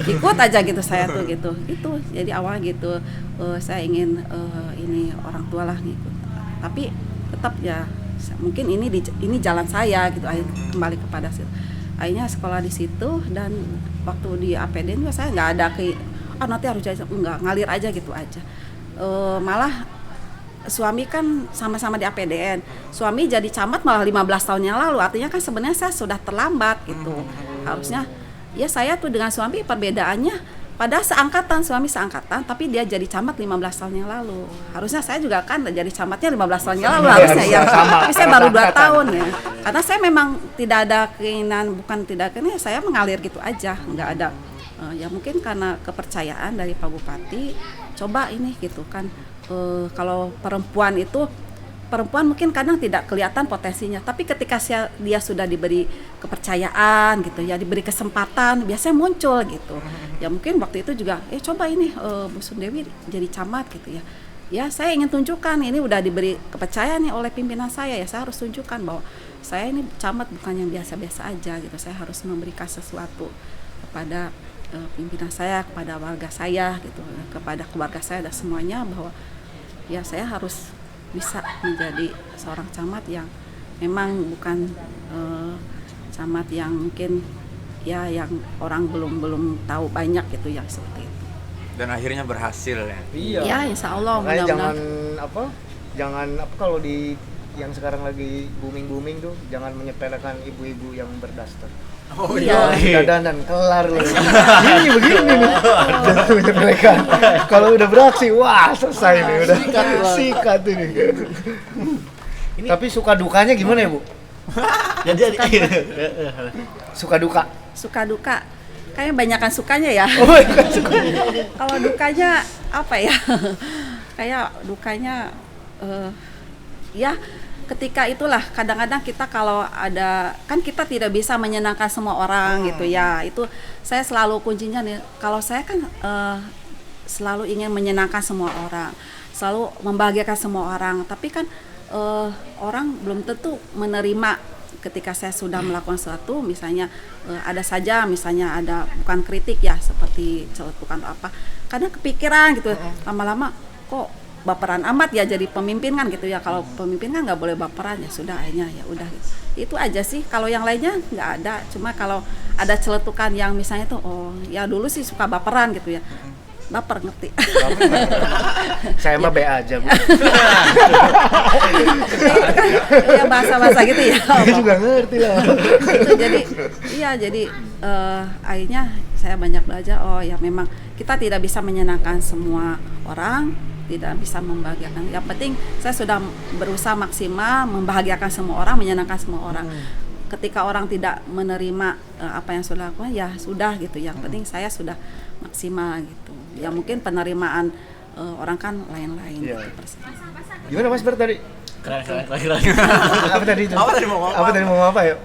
ikut aja gitu saya tuh gitu. Itu jadi awal gitu saya ingin ini orang tua lah ngikut. Tapi tetap ya mungkin ini jalan saya gitu, kembali kepada situ. Akhirnya sekolah di situ dan waktu di APDN juga saya nggak ada nanti harus jadi, enggak, ngalir aja gitu aja. Malah suami kan sama-sama di APDN. Suami jadi camat malah 15 tahun yang lalu. Artinya kan sebenarnya saya sudah terlambat gitu. Harusnya ya saya tuh dengan suami perbedaannya padahal suami seangkatan tapi dia jadi camat 15 tahun yang lalu. Harusnya saya juga kan jadi camatnya 15 tahun yang lalu harusnya ya. Tapi saya baru 2 tahun ya. Karena saya memang tidak ada keinginan, saya mengalir gitu aja, nggak ada. Ya mungkin karena kepercayaan dari Pak Bupati, coba ini gitu kan. Kalau perempuan mungkin kadang tidak kelihatan potensinya, tapi ketika dia sudah diberi kepercayaan gitu ya, diberi kesempatan, biasanya muncul gitu. Ya mungkin waktu itu juga coba ini Bu Sundewi jadi camat gitu ya. Ya saya ingin tunjukkan ini udah diberi kepercayaan nih oleh pimpinan saya, ya saya harus tunjukkan bahwa saya ini camat bukan yang biasa-biasa aja gitu. Saya harus memberikan sesuatu kepada pimpinan saya, kepada warga saya gitu, kepada keluarga saya dan semuanya, bahwa ya saya harus bisa menjadi seorang camat yang memang bukan camat yang mungkin ya yang orang belum tahu banyak gitu ya, seperti itu. Dan akhirnya berhasil ya. Iya. Ya insya Allah Makanya mudah-mudahan. jangan kalau di yang sekarang lagi booming tuh, jangan menyepelekan ibu-ibu yang berdaster. Oh Iya. Udah dandan kelar loh. Begini nih. Jatuhnya mereka. Kalau udah beraksi, wah selesai nih udah. Sikat ini. Tapi suka dukanya gimana ya, Bu? Jadi Suka duka. Suka duka. Kayaknya banyakan sukanya ya. Oh, iya, suka. Kalau dukanya apa ya? Kayak dukanya ya ketika itulah kadang-kadang kita kalau ada kan kita tidak bisa menyenangkan semua orang gitu ya. Itu saya selalu kuncinya nih. Kalau saya kan selalu ingin menyenangkan semua orang, selalu membahagiakan semua orang. Tapi kan orang belum tentu menerima ketika saya sudah melakukan sesuatu, misalnya ada saja misalnya ada bukan kritik ya seperti celetukan atau apa. Kadang kepikiran gitu. Lama-lama kok baperan amat ya jadi pemimpin kan gitu ya. Kalau pemimpin kan nggak boleh baperan, ya sudah akhirnya ya udah gitu. Itu aja sih. Kalau yang lainnya nggak ada. Cuma kalau ada celetukan yang misalnya tuh oh ya dulu sih suka baperan gitu ya. Baper ngerti. Saya mah be aja, Bu. Itu kan ya bahasa-bahasa gitu ya. Saya juga ngerti lah. Itu jadi iya jadi akhirnya saya banyak belajar oh ya memang kita tidak bisa menyenangkan semua orang, tidak bisa membahagiakan. Yang penting saya sudah berusaha maksimal membahagiakan semua orang, menyenangkan semua orang. Ketika orang tidak menerima apa yang sudah lakukan ya sudah gitu. Yang penting saya sudah maksimal gitu. Ya mungkin penerimaan orang kan lain-lain Iya. gitu persisnya. Gimana Mas Ber tadi? keren. Apa tadi itu? Apa tadi mau ngomong Apa tadi mau ngomong apa ya?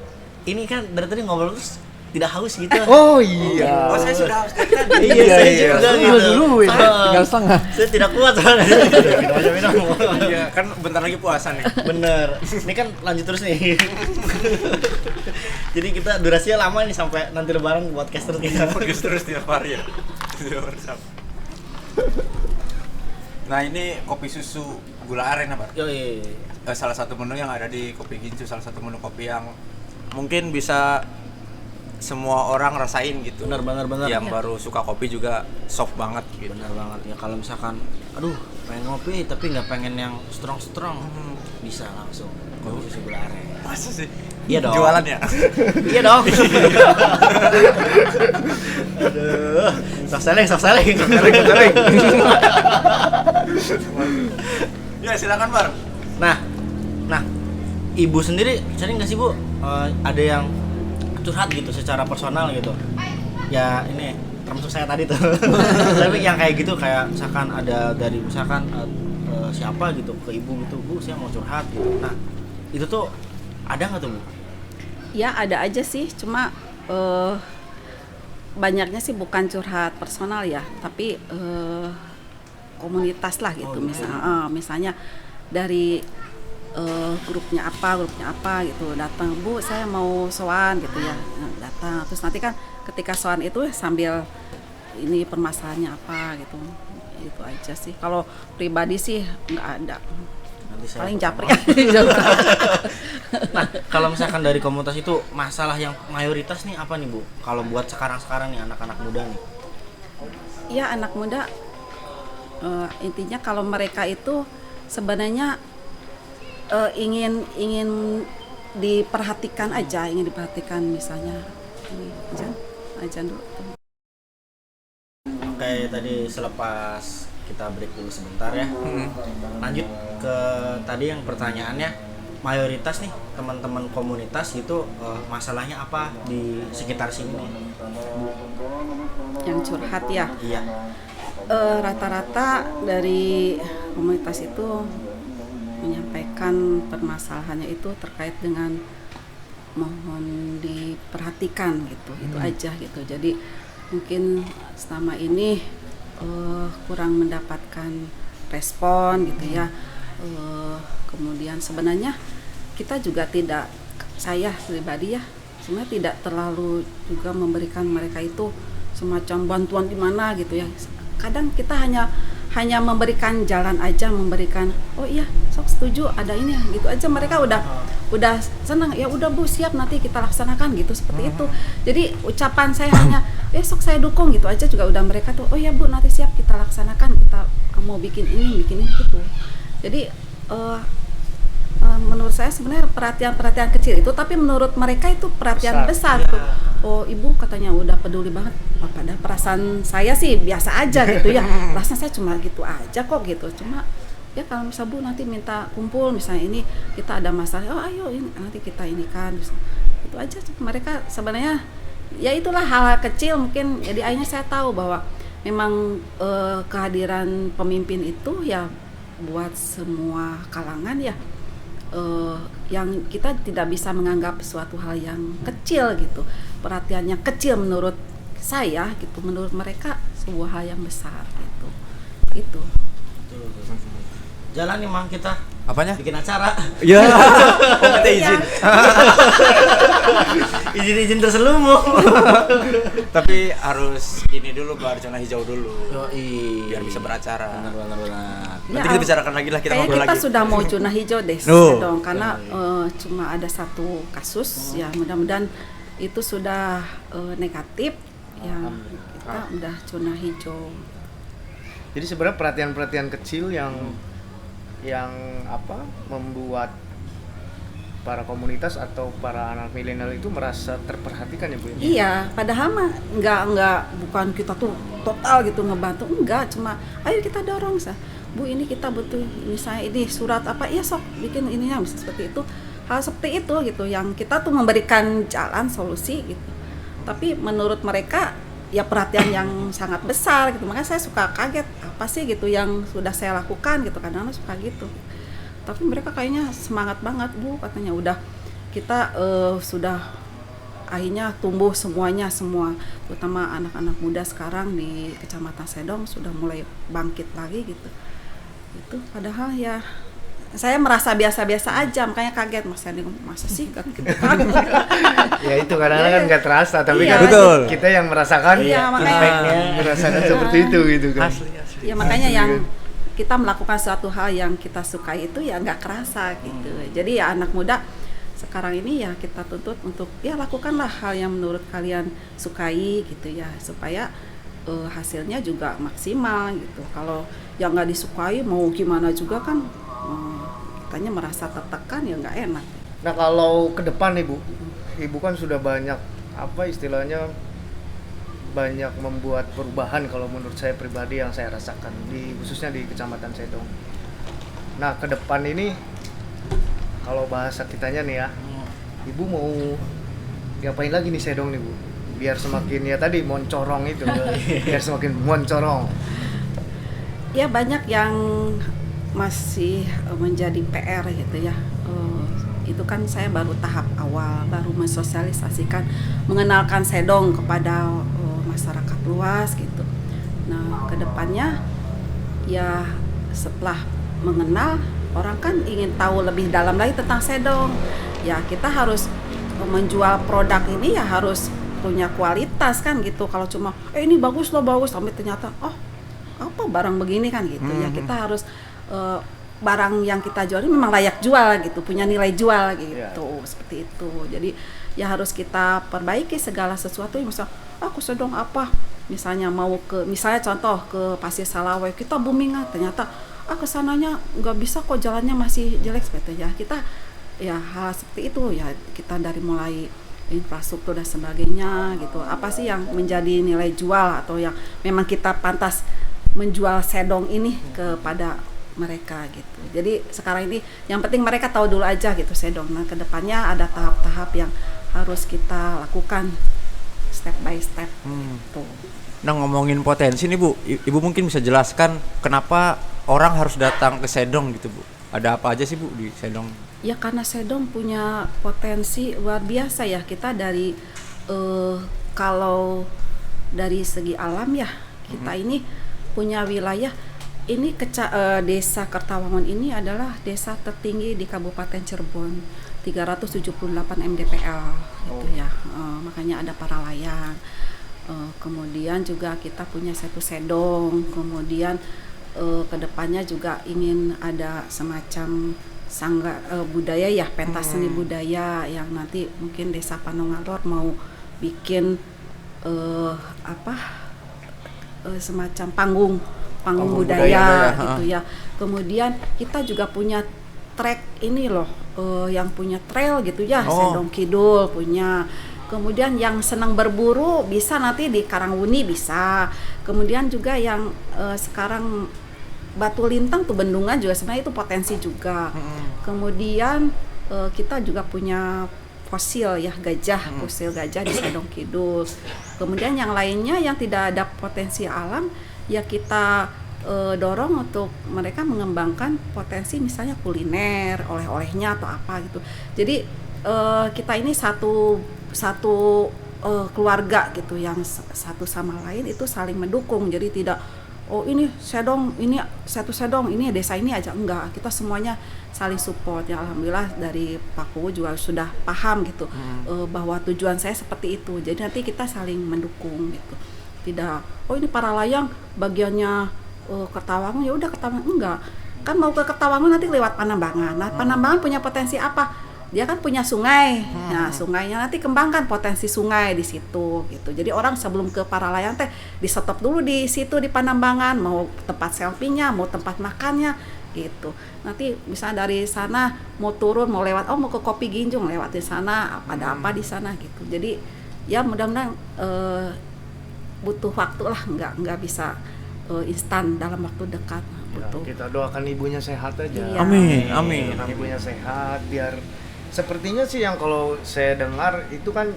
Ini kan dari tadi ngobrol terus tidak haus gitu. Oh iya. Oh saya sudah harus dari tadi. Iya, saya juga gitu. Dulu ya. Tinggal setengah. Saya tidak kuat soalnya. Minum. Iya kan bentar lagi puasa nih. Bener. Ini kan lanjut terus nih. Jadi kita durasinya lama nih sampai nanti lebaran podcast terus kita. Podcast terus tiap hari ya. Tiap hari sama. Nah ini kopi susu gula aren apa? Yoi. Salah satu menu yang ada di Kopi Gincu, salah satu menu kopi yang mungkin bisa semua orang rasain gitu. Bener. Yang baru suka kopi juga sok banget gitu. Bener banget ya, kalau misalkan aduh pengen ngopi tapi nggak pengen yang strong bisa langsung kopi susu gula aren. Masa sih? Iya dong. Jualan ya? Iya dong. Aduh, sok seleng. Ya silakan Bar. Nah, ibu sendiri sering nggak sih Bu ada yang curhat gitu secara personal gitu? Ya ini termasuk saya tadi tuh. Tapi yang kayak gitu kayak misalkan ada dari misalkan siapa gitu ke ibu gitu, Bu saya mau curhat gitu. Nah itu tuh ada nggak tuh Bu? Ya ada aja sih, cuma banyaknya sih bukan curhat personal ya, tapi komunitas lah gitu. Misalnya dari grupnya apa gitu datang, Bu saya mau sowan gitu ya, datang terus nanti kan ketika sowan itu sambil ini permasalahannya apa gitu, itu aja sih. Kalau pribadi sih nggak ada. Nanti saya Paling japri. Nah, kalau misalkan dari komunitas itu masalah yang mayoritas nih apa nih Bu? Kalau buat sekarang nih anak-anak muda nih. Ya anak muda intinya kalau mereka itu sebenarnya ingin diperhatikan aja, misalnya ini ajan dulu. Kayak tadi selepas kita break dulu sebentar ya. Lanjut ke tadi yang pertanyaannya, mayoritas nih teman-teman komunitas itu masalahnya apa di sekitar sini nih? Yang curhat ya. Iya. Rata-rata dari komunitas itu menyampaikan permasalahannya itu terkait dengan mohon diperhatikan gitu. Itu aja gitu. Jadi mungkin selama ini kurang mendapatkan respon gitu ya. Kemudian sebenarnya kita juga tidak, saya pribadi ya sebenarnya tidak terlalu juga memberikan mereka itu semacam bantuan di mana gitu ya. Kadang kita hanya memberikan jalan aja, memberikan oh iya sok setuju ada ini ya gitu aja, mereka udah senang, ya udah Bu siap nanti kita laksanakan gitu, seperti itu. Jadi ucapan saya hanya sok saya dukung gitu aja juga udah mereka tuh oh ya Bu nanti siap kita laksanakan, kita mau bikin ini gitu. Jadi menurut saya sebenarnya perhatian kecil itu, tapi menurut mereka itu perhatian besar tuh. Oh, ibu katanya udah peduli banget. Padahal perasaan saya sih biasa aja gitu ya. Perasaan saya cuma gitu aja kok gitu. Cuma ya kalau misal Bu nanti minta kumpul, misalnya ini kita ada masalah, oh ayo ini nanti kita ini kan, itu aja. Mereka sebenarnya ya itulah hal-hal kecil mungkin. Jadi akhirnya saya tahu bahwa memang kehadiran pemimpin itu ya buat semua kalangan ya, yang kita tidak bisa menganggap suatu hal yang kecil gitu. Perhatiannya kecil menurut saya gitu, menurut mereka sebuah hal yang besar gitu. Gitu. Jalan nih Mang kita. Apanya? Bikin acara. Ya. Oh, minta izin. Izin terselubung. Tapi harus ini dulu, bar zona hijau dulu. Yoi. Biar bisa beracara. Benar. Nanti kita bicarakan lagi lah, kita Kayaknya ngobrol kita lagi. sudah mau zona hijau deh, Oh. dong, karena cuma ada satu kasus, ya mudah-mudahan itu sudah negatif, ya kita udah zona hijau. Jadi sebenarnya perhatian-perhatian kecil yang apa membuat para komunitas atau para anak milenial itu merasa terperhatikan ya Bu? Iya, padahal mah enggak bukan kita tuh total gitu ngebantu, enggak, cuma ayo kita dorong Bu, ini kita butuh misalnya ini surat apa, iya sok bikin ininya, bisa seperti itu. Hal seperti itu gitu yang kita tuh memberikan jalan solusi gitu. Tapi menurut mereka ya perhatian yang sangat besar gitu. Makanya saya suka kaget, apa sih gitu yang sudah saya lakukan gitu, kadang-kadang suka gitu. Tapi mereka kayaknya semangat banget Bu, katanya udah kita sudah akhirnya tumbuh semuanya, terutama anak-anak muda sekarang di Kecamatan Sedong sudah mulai bangkit lagi gitu. Itu padahal ya saya merasa biasa-biasa aja, makanya kaget Mas Yandi, masa sih gitu kan. Ya itu kadang-kadang kan nggak terasa, tapi Iya, kan betul. kita yang merasakan, Iya, makanya. merasakan seperti itu gitu kan. Asli. Ya makanya yang kita melakukan suatu hal yang kita sukai itu ya nggak kerasa gitu. Jadi ya anak muda sekarang ini ya kita tuntut untuk ya lakukanlah hal yang menurut kalian sukai gitu ya, supaya hasilnya juga maksimal gitu. Kalau yang nggak disukai mau gimana juga kan kitanya merasa tertekan, ya nggak enak. Nah kalau ke depan Ibu kan sudah banyak apa istilahnya, banyak membuat perubahan kalau menurut saya pribadi yang saya rasakan khususnya di Kecamatan Sedong. Nah ke depan ini kalau bahasa kitanya nih ya, Ibu mau ngapain lagi nih Sedong nih Bu? Biar semakin ya tadi moncorong itu, biar semakin moncorong. Ya banyak yang masih menjadi PR gitu ya. Itu kan saya baru tahap awal, baru mensosialisasikan, mengenalkan Sedong kepada masyarakat luas gitu. Nah kedepannya ya setelah mengenal, orang kan ingin tahu lebih dalam lagi tentang Sedong. Ya kita harus menjual produk ini ya harus punya kualitas kan gitu. Kalau cuma ini bagus loh bagus, tapi ternyata apa barang begini kan gitu. Ya kita harus barang yang kita jual ini memang layak jual gitu, punya nilai jual gitu, seperti itu. Jadi ya harus kita perbaiki segala sesuatu. Misalnya aku Sedong apa, misalnya mau ke, misalnya contoh ke Pasir Salawai, kita booming ternyata kesananya nggak bisa kok, jalannya masih jelek seperti ya. Kita ya hal seperti itu ya, kita dari mulai infrastruktur dan sebagainya gitu. Apa sih yang menjadi nilai jual atau yang memang kita pantas menjual Sedong ini kepada mereka gitu. Jadi sekarang ini yang penting mereka tahu dulu aja gitu Sedong. Nah kedepannya ada tahap-tahap yang harus kita lakukan step by step gitu. Nah ngomongin potensi nih Bu, Ibu mungkin bisa jelaskan kenapa orang harus datang ke Sedong gitu Bu? Ada apa aja sih Bu di Sedong? Ya karena Sedong punya potensi luar biasa ya. Kita dari kalau dari segi alam ya, kita ini punya wilayah ini desa Kertawangun ini adalah desa tertinggi di Kabupaten Cirebon, 378 mdpl gitu ya. Makanya ada para layang. Kemudian juga kita punya satu Sedong. Kemudian kedepannya juga ingin ada semacam sangga budaya ya, pentas seni budaya yang nanti mungkin Desa Panongalor mau bikin semacam panggung budaya gitu ya. Kemudian kita juga punya trek ini loh, yang punya trail gitu ya, Oh. Sedong Kidul punya. Kemudian yang senang berburu bisa nanti di Karangwuni bisa. Kemudian juga yang sekarang Batu Lintang tuh Bendungan juga sebenarnya itu potensi juga. Kemudian kita juga punya fosil ya gajah, fosil gajah di Sedong Kidul. Kemudian yang lainnya yang tidak ada potensi alam ya kita dorong untuk mereka mengembangkan potensi misalnya kuliner, oleh-olehnya atau apa gitu. Jadi kita ini satu keluarga gitu yang satu sama lain itu saling mendukung. Jadi tidak oh ini Sedong, ini satu Sedong, ini desa ini aja, enggak. Kita semuanya saling support. Ya alhamdulillah dari Pak Kuwu juga sudah paham gitu bahwa tujuan saya seperti itu. Jadi nanti kita saling mendukung gitu. Tidak oh ini Paralayang bagiannya Kertawangun, ya udah Kertawangun, enggak. Kan mau ke Kertawangun nanti lewat Panambangan. Nah, Panambangan punya potensi apa? Dia kan punya sungai. Nah, sungainya nanti kembangkan potensi sungai di situ gitu. Jadi orang sebelum ke Paralayang teh di stop dulu di situ di Panambangan, mau tempat selfie-nya, mau tempat makannya gitu. Nanti misalnya dari sana mau turun, mau lewat mau ke Kopi Ginjung, lewat di sana, ada apa di sana gitu. Jadi ya mudah-mudahan butuh waktu lah, nggak bisa instan dalam waktu dekat. Ya, Butuh. kita doakan ibunya sehat aja. Iya. Amin, amin. Ibunya sehat biar sepertinya sih yang kalau saya dengar itu kan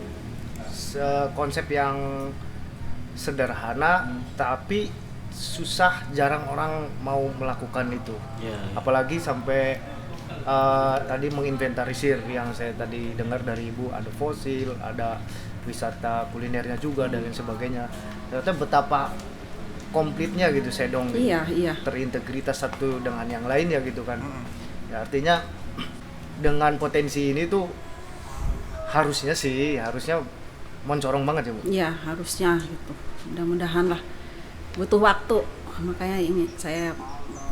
konsep yang sederhana tapi susah, jarang orang mau melakukan itu. Iya. Apalagi sampai tadi menginventarisir yang saya tadi dengar dari ibu, ada fosil, ada wisata kulinernya juga dan lain sebagainya. Ternyata betapa komplitnya gitu Sedong gitu. Iya. Terintegritas satu dengan yang lain ya gitu kan. Ya, artinya dengan potensi ini tuh harusnya moncorong banget ya Bu. Iya, harusnya gitu. Mudah-mudahan lah. Butuh waktu. Makanya ini saya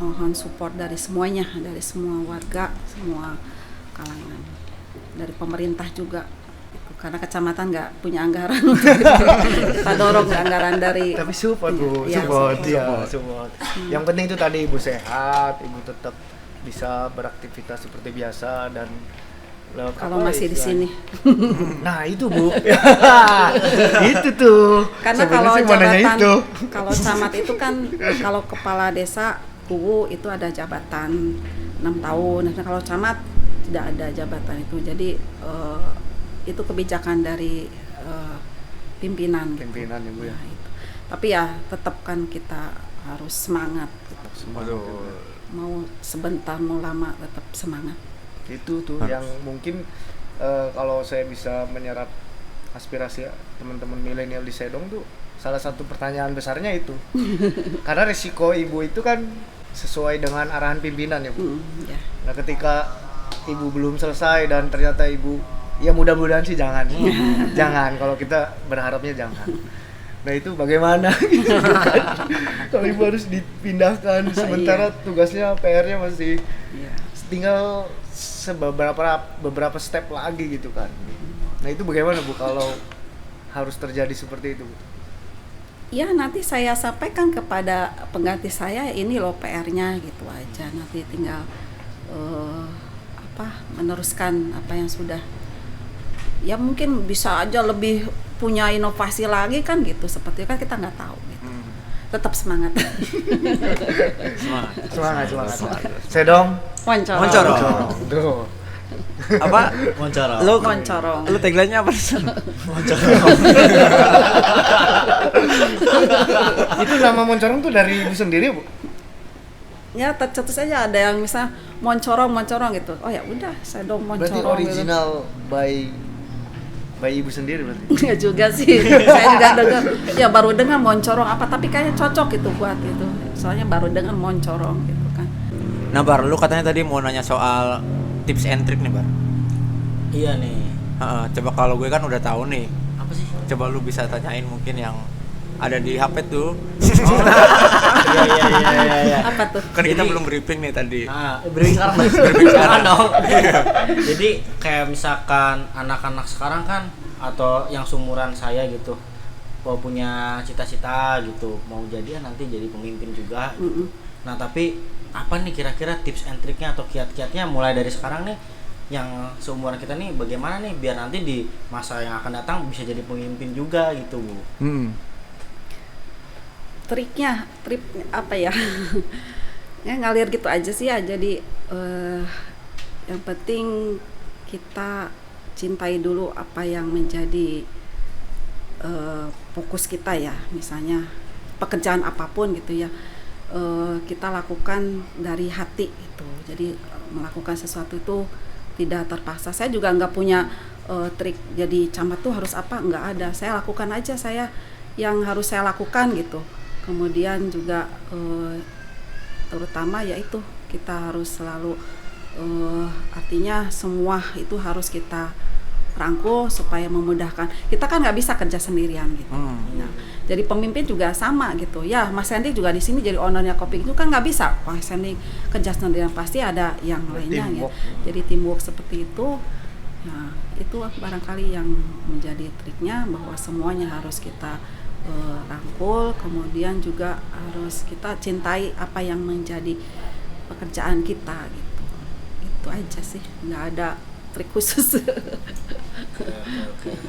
mohon support dari semuanya, dari semua warga, semua kalangan. Dari pemerintah juga. Karena kecamatan nggak punya anggaran, kita dorong anggaran dari. Tapi support Bu, Iya, support. Yang penting itu tadi ibu sehat, ibu tetap bisa beraktivitas seperti biasa dan Kalau masih di sini. Nah itu Bu, itu tuh. Karena Sebenarnya kalau sih mau nanya jabatan, itu. kalau camat itu kan kalau kepala desa Kuwu itu ada jabatan 6 tahun. Nah kalau camat tidak ada jabatan itu. Jadi itu kebijakan dari pimpinan. Pimpinan ya Bu ya. Nah, itu. Tapi ya tetap kan kita harus semangat. Gitu. Mau sebentar mau lama tetap semangat. Itu tuh yang mungkin kalau saya bisa menyerap aspirasi teman-teman milenial di Sedong tuh salah satu pertanyaan besarnya itu. Karena resiko ibu itu kan sesuai dengan arahan pimpinan ya Bu. Ya. Nah ketika ibu belum selesai dan ternyata ibu ya mudah-mudahan sih jangan. Jangan, kalau kita berharapnya jangan. Nah itu bagaimana gitu kan. Kalau ibu harus dipindahkan sementara tugasnya PR-nya masih tinggal beberapa step lagi gitu kan. Nah itu bagaimana Bu kalau harus terjadi seperti itu Bu? Ya nanti saya sampaikan kepada pengganti saya ini loh PR-nya gitu aja. Nanti tinggal meneruskan apa yang sudah. Ya mungkin bisa aja lebih punya inovasi lagi kan gitu. Seperti kan kita nggak tahu gitu. Tetap semangat. Semangat. Sedong Moncorong. Tuh. Apa? Moncorong. Moncorong. Lu tagline-nya apa? Itu nama Moncorong tuh dari ibu sendiri Bu? Ya tercetus aja ada yang misal moncorong gitu. Oh ya udah Sedong Berarti moncorong. original by ibu sendiri berarti? Enggak juga sih. Saya juga dengar. Ya baru dengar moncorong apa tapi kayaknya cocok gitu buat gitu. Soalnya baru dengar moncorong gitu kan. Nah Bar, lu katanya tadi mau nanya soal tips and trick nih Bar. Iya nih. Coba kalau gue kan udah tahu nih. Apa sih? Coba lu bisa tanyain mungkin yang ada di HP tuh. Iya. Apa tuh? Kan kita Jadi- belum briefing nih tadi. Nah, briefing sekarang Mas. Briefing sekarang dong. Jadi kayak misalkan anak-anak sekarang kan atau yang seumuran saya gitu mau punya cita-cita gitu, mau jadi nanti jadi pemimpin juga gitu. Nah tapi apa nih kira-kira tips and triknya atau kiat-kiatnya mulai dari sekarang nih yang seumuran kita nih bagaimana nih biar nanti di masa yang akan datang bisa jadi pemimpin juga gitu Bu? Trik apa ya? Ya ngalir gitu aja sih ya. Jadi yang penting kita cintai dulu apa yang menjadi fokus kita ya. Misalnya pekerjaan apapun gitu ya, kita lakukan dari hati gitu. Jadi melakukan sesuatu itu tidak terpaksa. Saya juga nggak punya trik jadi camat tuh harus apa, nggak ada. Saya lakukan aja saya yang harus saya lakukan gitu. Kemudian juga terutama yaitu kita harus selalu artinya semua itu harus kita rangkul supaya memudahkan. Kita kan nggak bisa kerja sendirian gitu. Nah, jadi pemimpin juga sama gitu. Ya, Mas Hendy juga di sini jadi ownernya Kopi itu kan nggak bisa. Mas Hendy kerja sendirian pasti ada yang lainnya ya. Jadi teamwork seperti itu. Nah, itu barangkali yang menjadi triknya bahwa semuanya harus kita rangkul, kemudian juga harus kita cintai apa yang menjadi pekerjaan kita gitu. Itu aja sih, nggak ada trik khusus.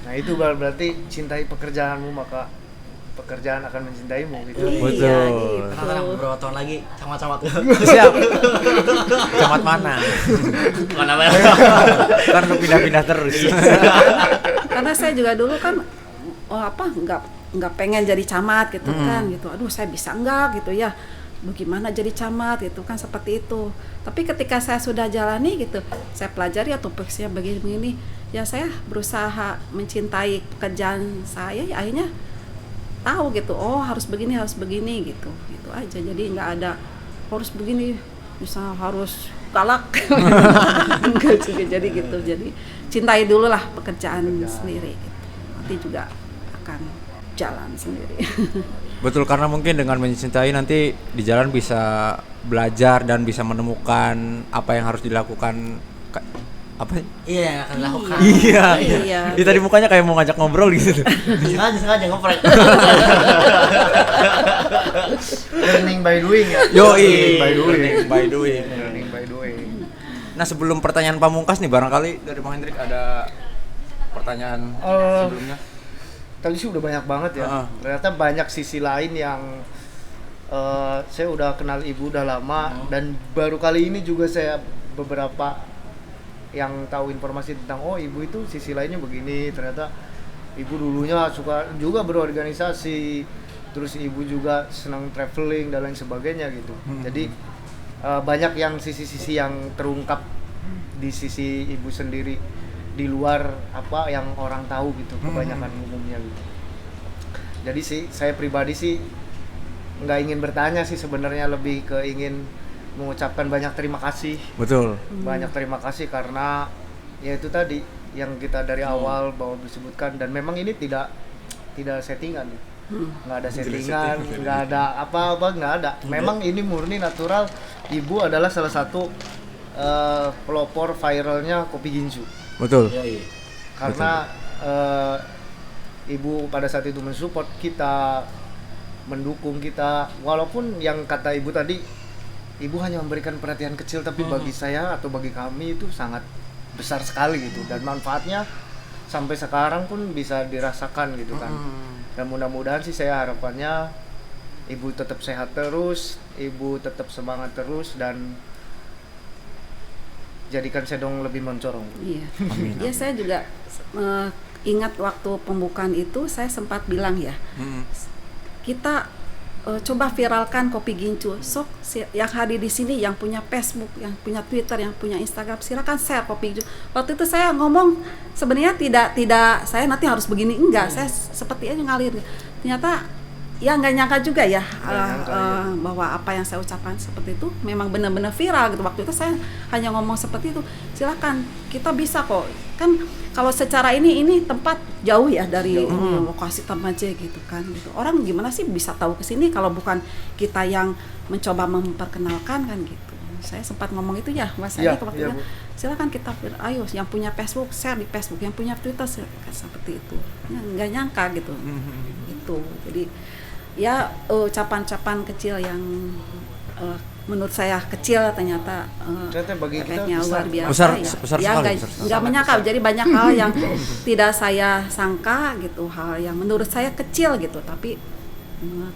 Nah itu berarti cintai pekerjaanmu maka pekerjaan akan mencintaimu gitu. Betul. Iya, gitu. Tenang beberapa tahun lagi camat-camat. Siap. Camat mana? Mana Kan lu pindah-pindah terus. Karena saya juga dulu kan nggak pengen jadi camat gitu kan gitu. Aduh saya bisa enggak gitu ya. Bagaimana jadi camat gitu kan seperti itu. Tapi ketika saya sudah jalani gitu, saya pelajari atau tupoksinya begini-begini, ya saya berusaha mencintai pekerjaan saya ya akhirnya tahu gitu. Oh harus begini gitu aja. Jadi nggak ada harus begini, bisa harus galak. Enggak juga jadi gitu. Jadi cintai dulu lah pekerjaan sendiri gitu. Nanti juga akan jalan sendiri. Betul, karena mungkin dengan mencintai nanti di jalan bisa belajar dan bisa menemukan apa yang harus dilakukan. Apa? Iya yang akan dilakukan. Iya. Iya. Tadi mukanya kayak mau ngajak ngobrol gitu. Sengaja ngoprek. Learning by doing ya. Yoi. By doing. Learning by doing. Nah sebelum pertanyaan pamungkas nih, barangkali dari Bang Hendrik ada pertanyaan sebelumnya. Tadi sih udah banyak banget ya. Ternyata banyak sisi lain yang saya udah kenal ibu udah lama dan baru kali ini juga saya beberapa yang tahu informasi tentang oh ibu itu sisi lainnya begini. Ternyata ibu dulunya suka juga berorganisasi, terus ibu juga senang traveling dan lain sebagainya gitu. Jadi banyak yang sisi-sisi yang terungkap di sisi ibu sendiri di luar apa yang orang tahu gitu, kebanyakan umumnya gitu. Jadi sih saya pribadi sih nggak ingin bertanya sih, sebenarnya lebih ke ingin mengucapkan banyak terima kasih. Betul. Banyak terima kasih karena ya itu tadi yang kita dari awal bahwa disebutkan, dan memang ini tidak settingan ya. Nggak ada settingan, nggak ada apa-apa, nggak ada. Memang ini murni natural. Ibu adalah salah satu pelopor viralnya Kopi Gincu. Betul. Karena ibu pada saat itu mensupport kita, mendukung kita, walaupun yang kata ibu tadi, ibu hanya memberikan perhatian kecil, tapi bagi saya atau bagi kami itu sangat besar sekali gitu, dan manfaatnya sampai sekarang pun bisa dirasakan gitu kan. Dan mudah-mudahan sih saya harapannya ibu tetap sehat terus, ibu tetap semangat terus, dan jadikan Sedong lebih mencorong. Iya. Ya saya juga ingat waktu pembukaan itu saya sempat bilang ya, kita coba viralkan Kopi Gincu. Sok yang hadir di sini yang punya Facebook, yang punya Twitter, yang punya Instagram, silakan share Kopi Gincu. Waktu itu saya ngomong sebenarnya tidak saya nanti harus begini, enggak, saya seperti aja ngalir. Ternyata ya nggak nyangka juga ya, bahwa apa yang saya ucapkan seperti itu memang benar-benar viral gitu. Waktu itu saya hanya ngomong seperti itu, silakan kita bisa kok, kan kalau secara ini tempat jauh ya dari lokasi tempat aja gitu kan gitu. Orang gimana sih bisa tahu ke sini kalau bukan kita yang mencoba memperkenalkan kan gitu. Saya sempat ngomong itu ya Mas Adi waktu itu, silakan kita ayo yang punya Facebook share di Facebook, yang punya Twitter seperti itu. Ya, nggak nyangka gitu. Itu jadi ya ucapan-ucapan kecil yang menurut saya kecil ternyata Ternyata bagi kita efeknya besar. luar biasa. Besar- ya. besar Ya, sekali, nggak besar sekali. nggak menyangka, jadi banyak hal yang tidak saya sangka gitu, hal yang menurut saya kecil gitu, tapi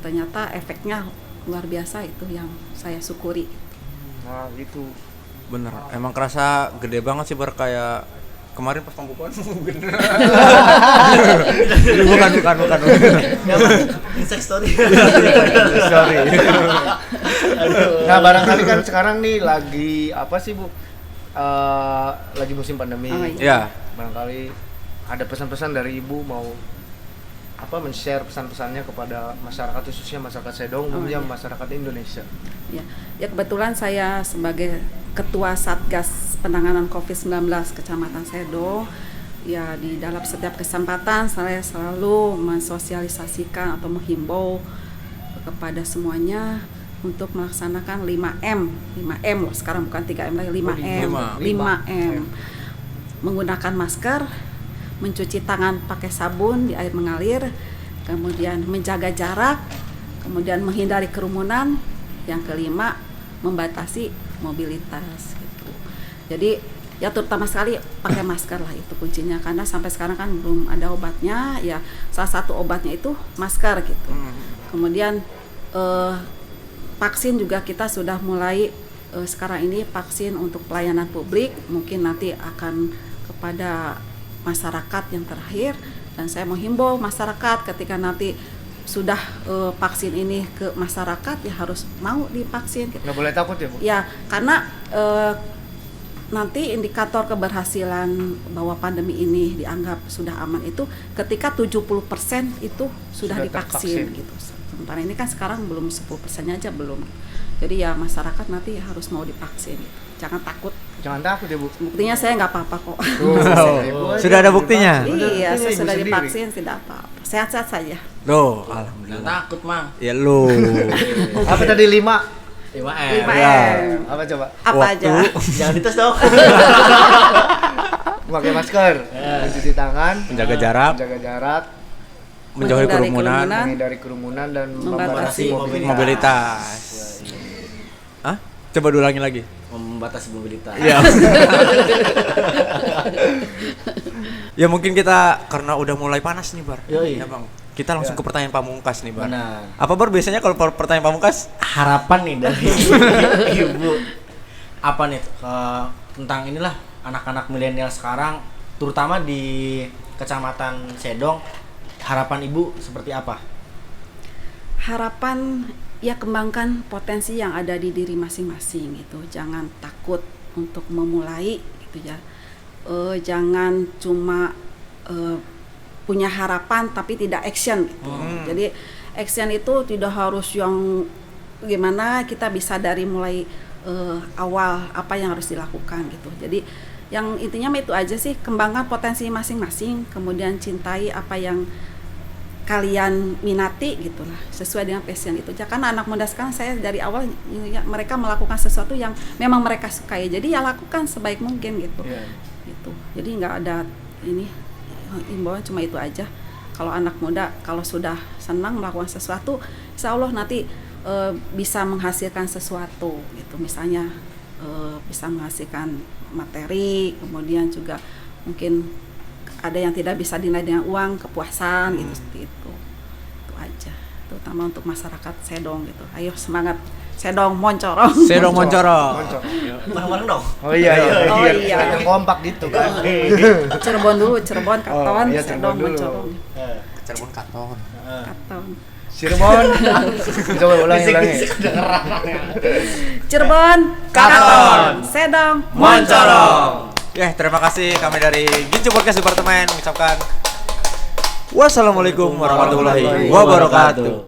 ternyata efeknya luar biasa, itu yang saya syukuri. Nah, gitu. Bener, emang kerasa gede banget sih Bar, kayak kemarin pas pembukaan bener. bukan. Insect story. Sorry. Nah, barangkali kan sekarang nih lagi apa sih, Bu? Lagi musim pandemi. Oh, iya. Ya, Barangkali ada pesan-pesan dari Ibu mau apa men-share pesan-pesannya kepada masyarakat, khususnya masyarakat Sedong, umumnya iya. masyarakat Indonesia. Ya kebetulan saya sebagai Ketua Satgas Penanganan COVID-19 Kecamatan Sedong, ya di dalam setiap kesempatan saya selalu mensosialisasikan atau menghimbau kepada semuanya untuk melaksanakan 5M. 5M loh, sekarang bukan 3M lagi, 5M. 5M. Menggunakan masker, mencuci tangan pakai sabun di air mengalir, kemudian menjaga jarak, kemudian menghindari kerumunan, yang kelima membatasi mobilitas gitu. Jadi ya terutama sekali pakai masker lah, itu kuncinya, karena sampai sekarang kan belum ada obatnya, ya salah satu obatnya itu masker gitu. Kemudian vaksin juga kita sudah mulai sekarang ini vaksin untuk pelayanan publik, mungkin nanti akan kepada masyarakat yang terakhir, dan saya menghimbau masyarakat ketika nanti sudah vaksin ini ke masyarakat ya harus mau divaksin gitu. Nggak boleh takut ya, Bu? Ya karena nanti indikator keberhasilan bahwa pandemi ini dianggap sudah aman itu ketika 70% itu sudah divaksin tervaksin. gitu. Sementara ini kan sekarang belum 10%-nya aja belum. Jadi ya masyarakat nanti harus mau divaksin gitu. Jangan takut. Jangan takut ya, Bu. Buktinya saya nggak apa-apa kok. Sudah ada buktinya? Iya, saya Ibu sudah sendiri. divaksin, tidak apa-apa. Sehat-sehat saja. Loh, Jangan alhamdulillah. takut, Mang. Ya lu. Apa tadi 5? 5M. 5M. Apa coba? Apa Waktu. aja? Jangan dites dong. Pakai masker, mencuci tangan, Menjaga jarak, menjaga jarak, menjauhi Menghindari kerumunan, kerumunan. menghindari kerumunan dan Membatasi mobilitas. Hah? Coba diulangi lagi. Membatasi mobilitas. Iya. Ya mungkin kita karena udah mulai panas nih Bar. Yoi. Ya Bang. Kita langsung ke pertanyaan pamungkas nih Bar. Benar. Apa Bar biasanya kalau pertanyaan pamungkas? Harapan nih dari Ibu apa nih tentang inilah anak-anak milenial sekarang, terutama di Kecamatan Sedong, harapan Ibu seperti apa? Harapan ya kembangkan potensi yang ada di diri masing-masing gitu. Jangan takut untuk memulai gitu ya. Jangan cuma punya harapan tapi tidak action gitu. Jadi action itu tidak harus yang gimana, kita bisa dari mulai awal apa yang harus dilakukan gitu. Jadi yang intinya itu aja sih, kembangkan potensi masing-masing, kemudian cintai apa yang kalian minati gitulah, sesuai dengan passion itu. Karena anak muda sekarang saya dari awal ya, mereka melakukan sesuatu yang memang mereka sukai, jadi ya lakukan sebaik mungkin gitu. Gitu. Jadi nggak ada ini imbauan, cuma itu aja. Kalau anak muda kalau sudah senang melakukan sesuatu, insya Allah nanti bisa menghasilkan sesuatu gitu. Misalnya bisa menghasilkan materi, kemudian juga mungkin ada yang tidak bisa dinilai dengan uang, kepuasan gitu, seperti itu aja, terutama untuk masyarakat Sedong gitu. Ayo semangat Sedong Moncorong. Sedong Moncorong. Bareng-bareng dong. Oh iya, Oh biar iya. kelihatan kompak gitu kan. Cirebon dulu, Cirebon, Katon, iya, Sedong Cirebon dulu. Moncorong, Cirebon Katon. Katon. Cirebon. Coba ulangi. Cirebon, Katon, Sedong, Moncorong. Ya, terima kasih kami dari Gincu Podcast Departemen mengucapkan wassalamualaikum warahmatullahi wabarakatuh.